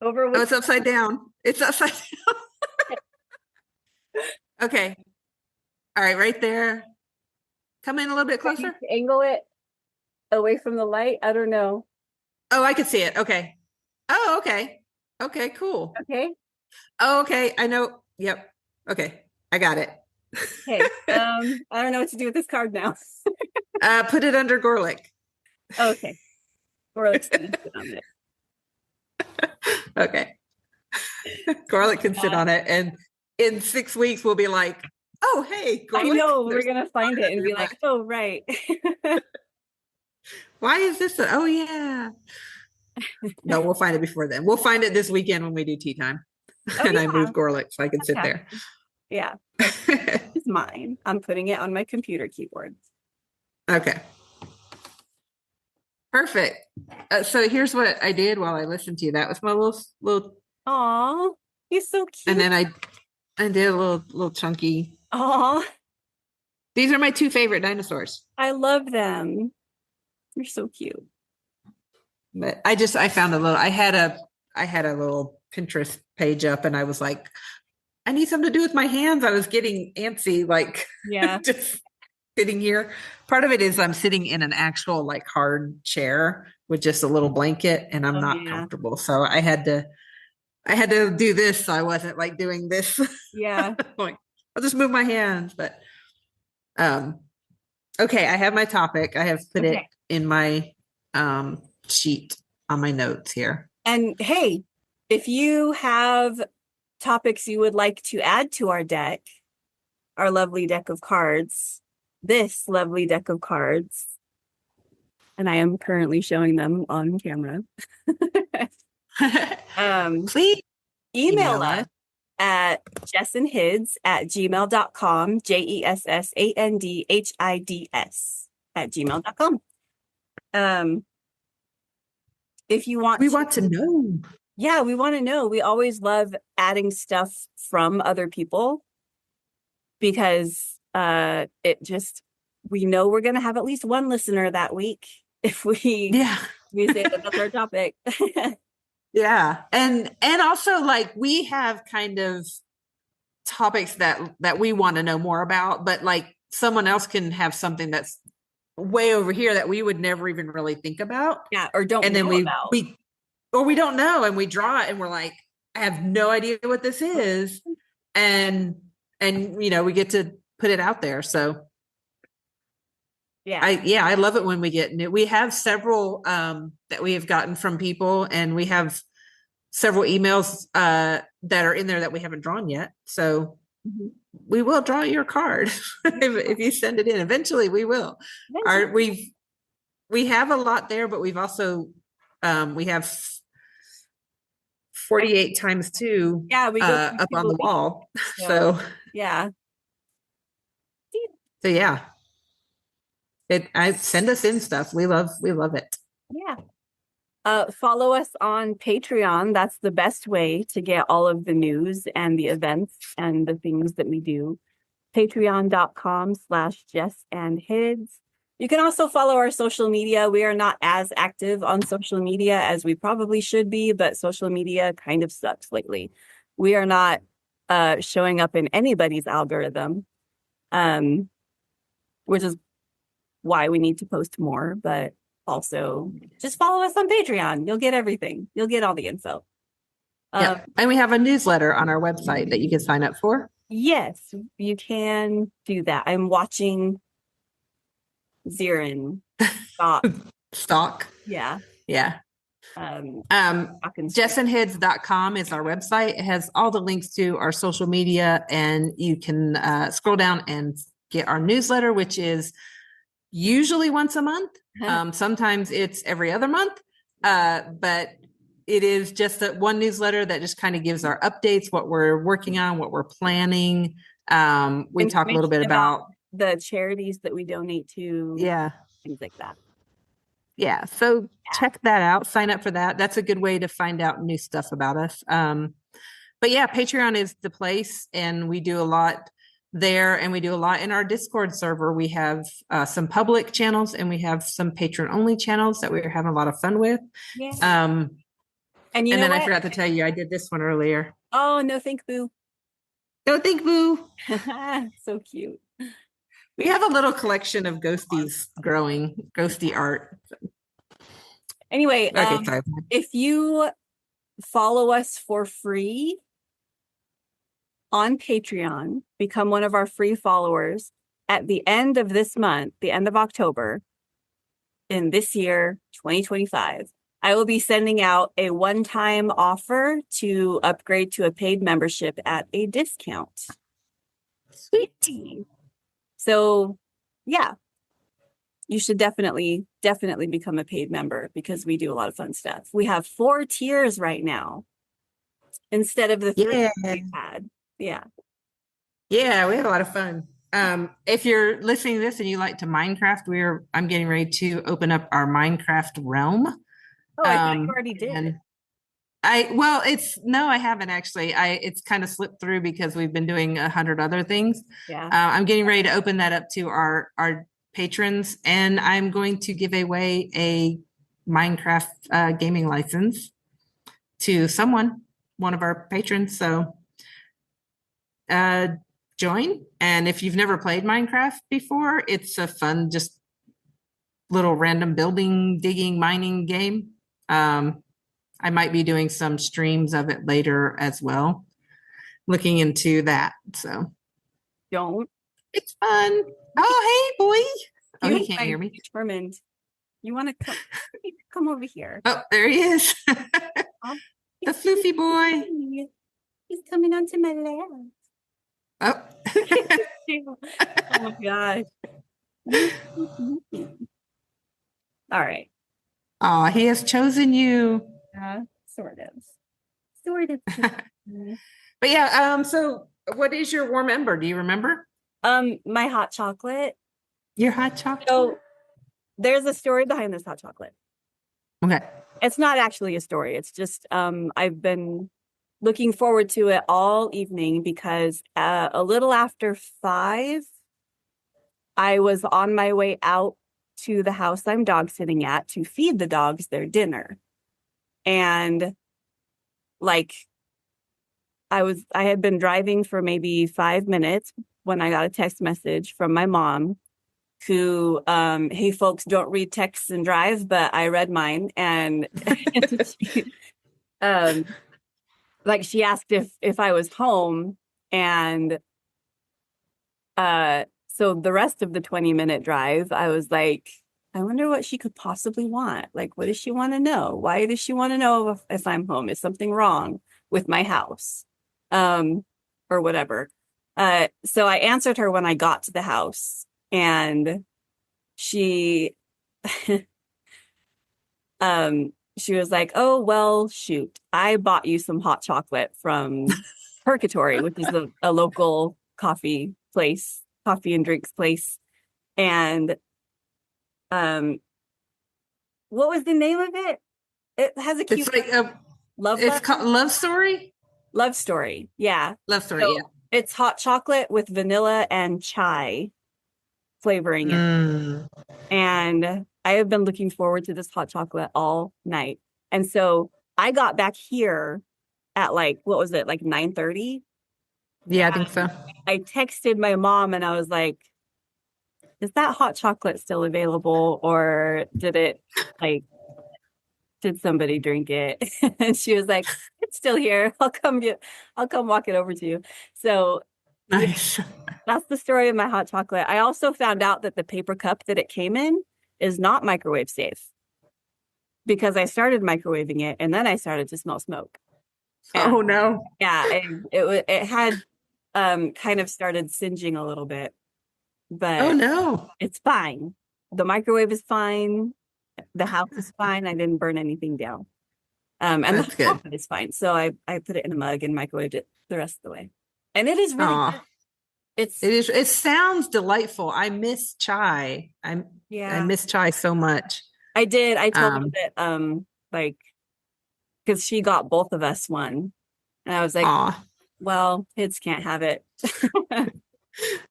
over Oh, with? it's upside down. It's upside down. Okay. All right, right there. Come in a little bit closer. Angle it away from the light. I don't know. Oh, I can see it. Okay. Oh, okay. Okay, cool. Okay. Oh, okay. I know. Yep. Okay. I got it. Okay. I don't know what to do with this card now. Put it under Gorlick. Okay. Or let's sit on it. Okay. Garlic can sit on it, and in 6 weeks we'll be like, "Oh, hey, I garlic." know we're gonna find it and be like, "Oh, right." Why is this? Oh, yeah. No, we'll find it before then. We'll find it this weekend when we do tea time, and I move Gorlick so I can sit there. Yeah, it's mine. I'm putting it on my computer keyboard. Okay. Perfect. So here's what I did while I listened to you. That was my little. Aw, he's so cute. And then I did a little chunky. Aw, These are my 2 favorite dinosaurs. I love them. They're so cute. But I found I had a little Pinterest page up, and I was like, I need something to do with my hands. I was getting antsy, like Yeah. just sitting here. Part of it is I'm sitting in an actual like hard chair with just a little blanket, and I'm not comfortable. So I had to do this. So I wasn't like doing this. Yeah. Like, I'll just move my hands. But okay, I have my topic. I have put it in my sheet on my notes here. And hey, if you have topics you would like to add to our deck, our lovely deck of cards, this lovely deck of cards, and I am currently showing them on camera. Please email us at jessandhids@gmail.com, jessandhids@gmail.com. If you want We want to know. Yeah, we want to know. We always love adding stuff from other people because we know we're going to have at least one listener that week if we say that that's our topic. Yeah. And also like we have kind of topics that we want to know more about, but like someone else can have something that's way over here that we would never even really think about. Yeah, or don't and know then we about. we don't know, and we draw it and we're like, I have no idea what this is. And we get to put it out there. So I love it when we get new. We have several that we have gotten from people, and we have several emails that are in there that we haven't drawn yet. So we will draw your card if you send it in. Eventually we will. We have a lot there, but we've also we have 48 times 2 up on the wall. So yeah. I send us in stuff. We love it. Yeah. Follow us on Patreon. That's the best way to get all of the news and the events and the things that we do. Patreon.com/jessandhids. You can also follow our social media. We are not as active on social media as we probably should be, but social media kind of sucks lately. We are not showing up in anybody's algorithm, which is why we need to post more, but also just follow us on Patreon. You'll get everything. You'll get all the info. And we have a newsletter on our website that you can sign up for. Yes, you can do that. I'm watching Zirin Stock. Yeah. Jessandhids.com is our website. It has all the links to our social media, and you can scroll down and get our newsletter, which is usually once a month. Sometimes it's every other month, but it is just that one newsletter that just kind of gives our updates, what we're working on, what we're planning. We talk a little bit about the charities that we donate to. Things like that. So check that out. Sign up for that. That's a good way to find out new stuff about us. But Patreon is the place, and we do a lot there, and we do a lot in our Discord server. We have some public channels, and we have some patron only channels that we're having a lot of fun with. And then I forgot to tell you, I did this one earlier. Oh, no, thank boo. No, thank boo. So cute. We have a little collection of ghosties growing, ghosty art. Anyway, if you follow us for free on Patreon, become one of our free followers at the end of this month, the end of October, in this year, 2025, I will be sending out a one-time offer to upgrade to a paid membership at a discount. Sweet. So, you should definitely become a paid member because we do a lot of fun stuff. We have 4 tiers right now instead of the 3 we've had. Yeah, we have a lot of fun. If you're listening to this and you like to Minecraft, I'm getting ready to open up our Minecraft realm. Oh, I thought you already did. I haven't actually. It's kind of slipped through because we've been doing 100 other things. I'm getting ready to open that up to our patrons, and I'm going to give away a Minecraft gaming license to one of our patrons. So join. And if you've never played Minecraft before, it's a fun, just little random building, digging, mining game. I might be doing some streams of it later as well, looking into that. So it's fun. Oh, hey, boy. Oh, he can't hear me. Determined. You want to come over here? Oh, there he is. The floofy boy. He's coming onto my lap. Oh. Oh my gosh. All right. Oh, he has chosen you. Sort of. Sort of. But yeah, so what is your warm ember? Do you remember? My hot chocolate. Your hot chocolate? So there's a story behind this hot chocolate. Okay. It's not actually a story. It's just I've been looking forward to it all evening because a little after 5, I was on my way out to the house I'm dog sitting at to feed the dogs their dinner. And like I had been driving for maybe 5 minutes when I got a text message from my mom who, hey folks, don't read texts and drive, but I read mine. And she, like she asked if I was home. And so the rest of the 20-minute drive, I was like, I wonder what she could possibly want. Like, what does she want to know? Why does she want to know if I'm home? Is something wrong with my house? Or whatever. So I answered her when I got to the house, and she she was like, oh, well, shoot, I bought you some hot chocolate from Purgatory, which is a local coffee and drinks place. And what was the name of it? It has a cute, It's like a love it's letter? called Love Story. Love Story. Yeah. Love Story. So Yeah. it's hot chocolate with vanilla and chai flavoring it. Mm. And I have been looking forward to this hot chocolate all night. And so I got back here at like, what was it, like 9:30? Yeah, I think so. I texted my mom and I was like, is that hot chocolate still available? Or did somebody drink it? And she was like, it's still here. I'll come walk it over to you. So Nice. that's the story of my hot chocolate. I also found out that the paper cup that it came in is not microwave safe because I started microwaving it and then I started to smell smoke. Oh no. Yeah, it had kind of started singeing a little bit, but Oh no. it's fine. The microwave is fine. The house is fine. I didn't burn anything down. And That's the good. chocolate is fine. So I put it in a mug and microwaved it the rest of the way. And it is really good. It sounds delightful. I miss chai. I miss chai so much. I did. I told her that like because she got both of us one. And I was like, well, kids can't have it.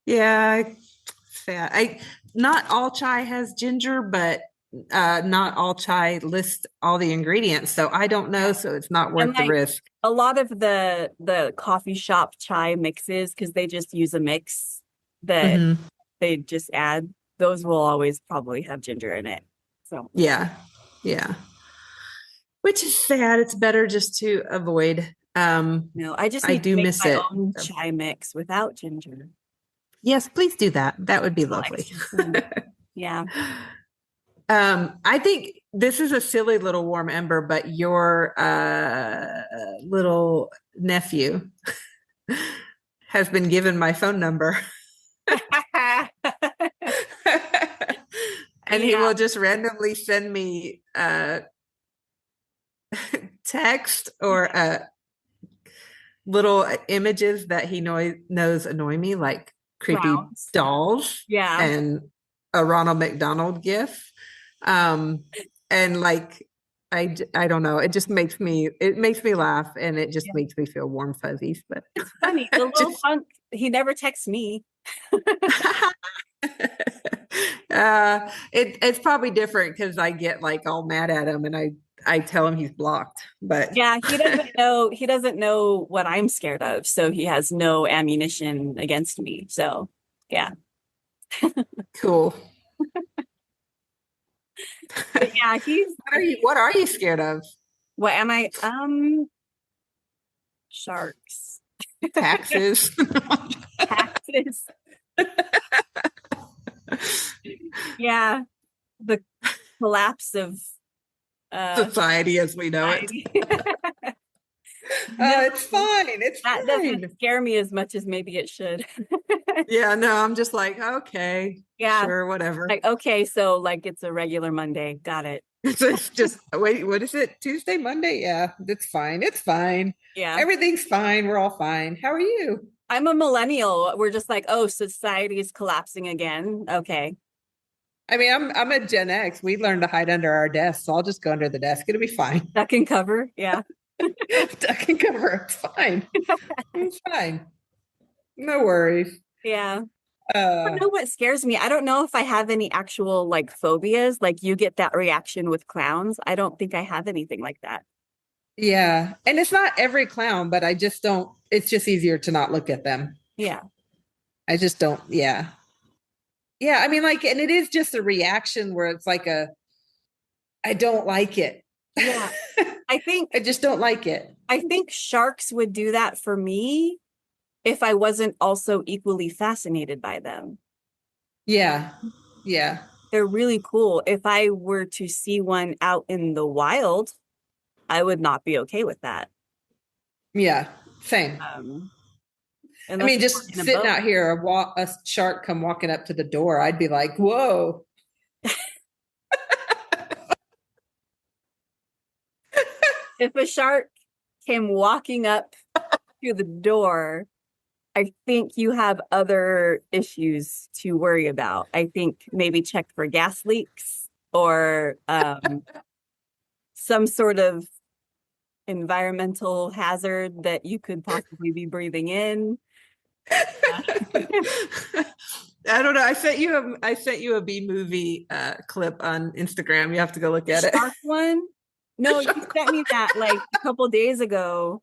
Yeah. Not all chai has ginger, but not all chai lists all the ingredients. So I don't know. So it's not worth the risk. A lot of the coffee shop chai mixes, because they just use a mix that they just add, those will always probably have ginger in it. So yeah. Which is sad. It's better just to avoid. No, I just need to make miss my it. own chai mix without ginger. Yes, please do that. That would be lovely. Yeah. I think this is a silly little warm ember, but your little nephew has been given my phone number. And he will just randomly send me text or little images that he knows annoy me, like creepy dolls and a Ronald McDonald gif. And like I don't know, it just makes me laugh, and it just makes me feel warm fuzzies. But it's funny, the little punk, he never texts me. It's probably different because I get like all mad at him and I tell him he's blocked. But yeah, he doesn't know what I'm scared of, so he has no ammunition against me. So yeah. Cool. But yeah, what are you scared of? What am I? Sharks. Taxes. Taxes. Yeah. The collapse of society as we know it. It's fine. That doesn't scare me as much as maybe it should. Yeah, no, I'm just like, okay. Yeah. Sure, whatever. Like, okay, so like it's a regular Monday. Got it. So it's just, wait, what is it? Tuesday, Monday? Yeah, it's fine. It's fine. Yeah. Everything's fine. We're all fine. How are you? I'm a millennial. We're just like, oh, society is collapsing again. Okay. I mean, I'm a Gen X. We learned to hide under our desks, so I'll just go under the desk. It'll be fine. That can cover. Yeah. Duck and cover. It's fine. It's fine. No worries. Yeah. I Uh, don't know what scares me. I don't know if I have any actual like phobias. Like you get that reaction with clowns. I don't think I have anything like that. yeah. And it's not every clown, but I just don't, it's just easier to not look at them. Yeah. I just don't, yeah. Yeah. I mean, like, and it is just a reaction where it's like I don't like it. Yeah. I just don't like it. I think sharks would do that for me if I wasn't also equally fascinated by them. Yeah. Yeah. They're really cool. If I were to see one out in the wild, I would not be okay with that. Yeah. Same. I Unless mean, we're just in a sitting boat. out here, a shark come walking up to the door, I'd be like, whoa. If a shark came walking up to the door, I think you have other issues to worry about. I think maybe check for gas leaks or some sort of environmental hazard that you could possibly be breathing in. I don't know. I sent you a B movie clip on Instagram. You have to go look at it. Shark one? No, you sent me that like a couple days ago.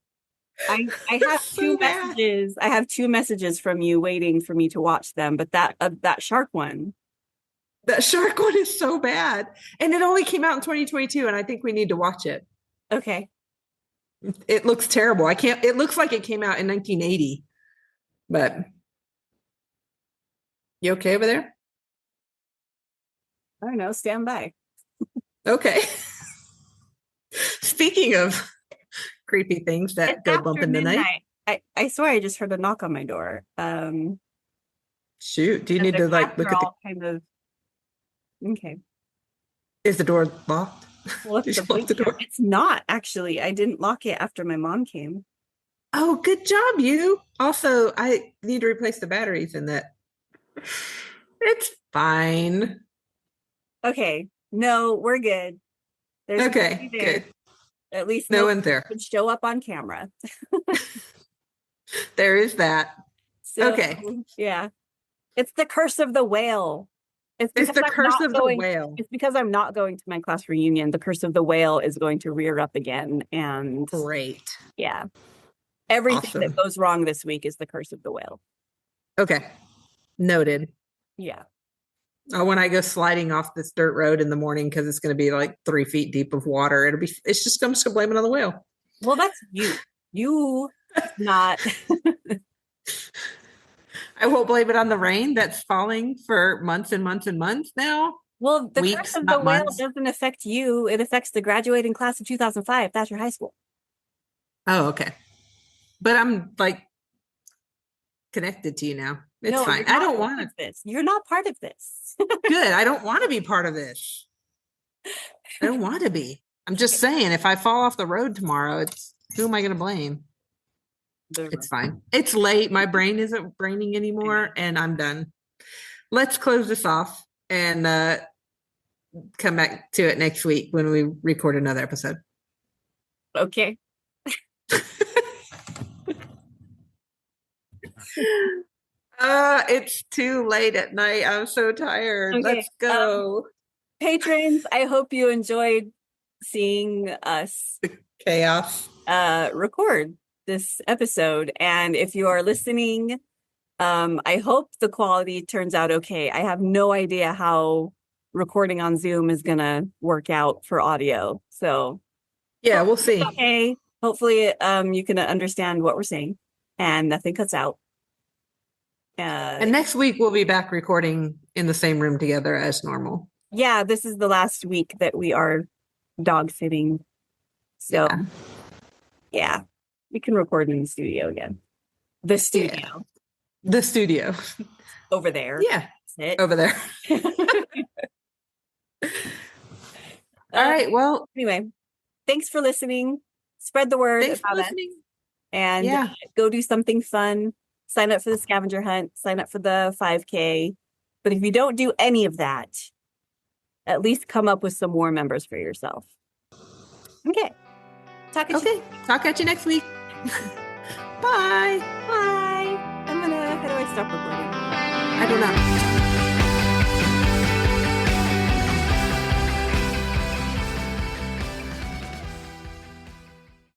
I have So two bad. messages. I have two messages from you waiting for me to watch them, but that shark one. That shark one is so bad. And it only came out in 2022, and I think we need to watch it. Okay. It looks terrible. It looks like it came out in 1980. But you okay over there? I don't know. Stand by. Okay. Speaking of creepy things that It's go after bump in the night. midnight. I swear I just heard a knock on my door. Shoot, do you And need the to like cats look are at the all kind of okay. is the door locked? Well, Did you lock the door? it's not actually. I didn't lock it after my mom came. Oh, good job, you. Also, I need to replace the batteries in that. It's fine. Okay. No, we're good. There's Okay, nobody there. good. At least No no one's there. would show up on camera. There is that. So Okay. yeah. It's the curse of the whale. It's because the I'm curse not of the going, whale. It's because I'm not going to my class reunion. The curse of the whale is going to rear up again. And Great. yeah. Everything that Awesome. goes wrong this week is the curse of the whale. Okay. Noted. Yeah. When I go sliding off this dirt road in the morning because it's going to be like 3 feet deep of water, it's just I'm just gonna blame it on the whale. Well, that's you. You not. I won't blame it on the rain that's falling for months and months and months now. Well, the curse Weeks, of the not whale months. doesn't affect you. It affects the graduating class of 2005. That's your high school. Oh, okay. But I'm like connected to you now. It's No, fine. you're I not don't part want of this. You're not part of this. good. I don't want to be part of this. I don't want to be. I'm just saying, if I fall off the road tomorrow, it's who am I going to blame? It's fine. It's late. My brain isn't braining anymore, and I'm done. Let's close this off and come back to it next week when we record another episode. Okay. It's too late at night. I'm so tired. Okay, Let's go. Patrons, I hope you enjoyed seeing us Chaos. record this episode. And if you are listening, I hope the quality turns out okay. I have no idea how recording on Zoom is gonna work out for audio. So Yeah, we'll see. okay. Hopefully you can understand what we're saying and nothing cuts out. And next week we'll be back recording in the same room together as normal. Yeah, this is the last week that we are dog sitting. So yeah, we can record in the studio again. The studio. Yeah. The studio. Over there. Yeah. Over there. All right. Well, Anyway, thanks for listening. Spread the word thanks for about us listening. and Yeah. go do something fun. Sign up for the scavenger hunt, sign up for the 5K. But if you don't do any of that, at least come up with some more members for yourself. Okay. Talk at you next week. Bye. Bye. How do I stop recording? I don't know.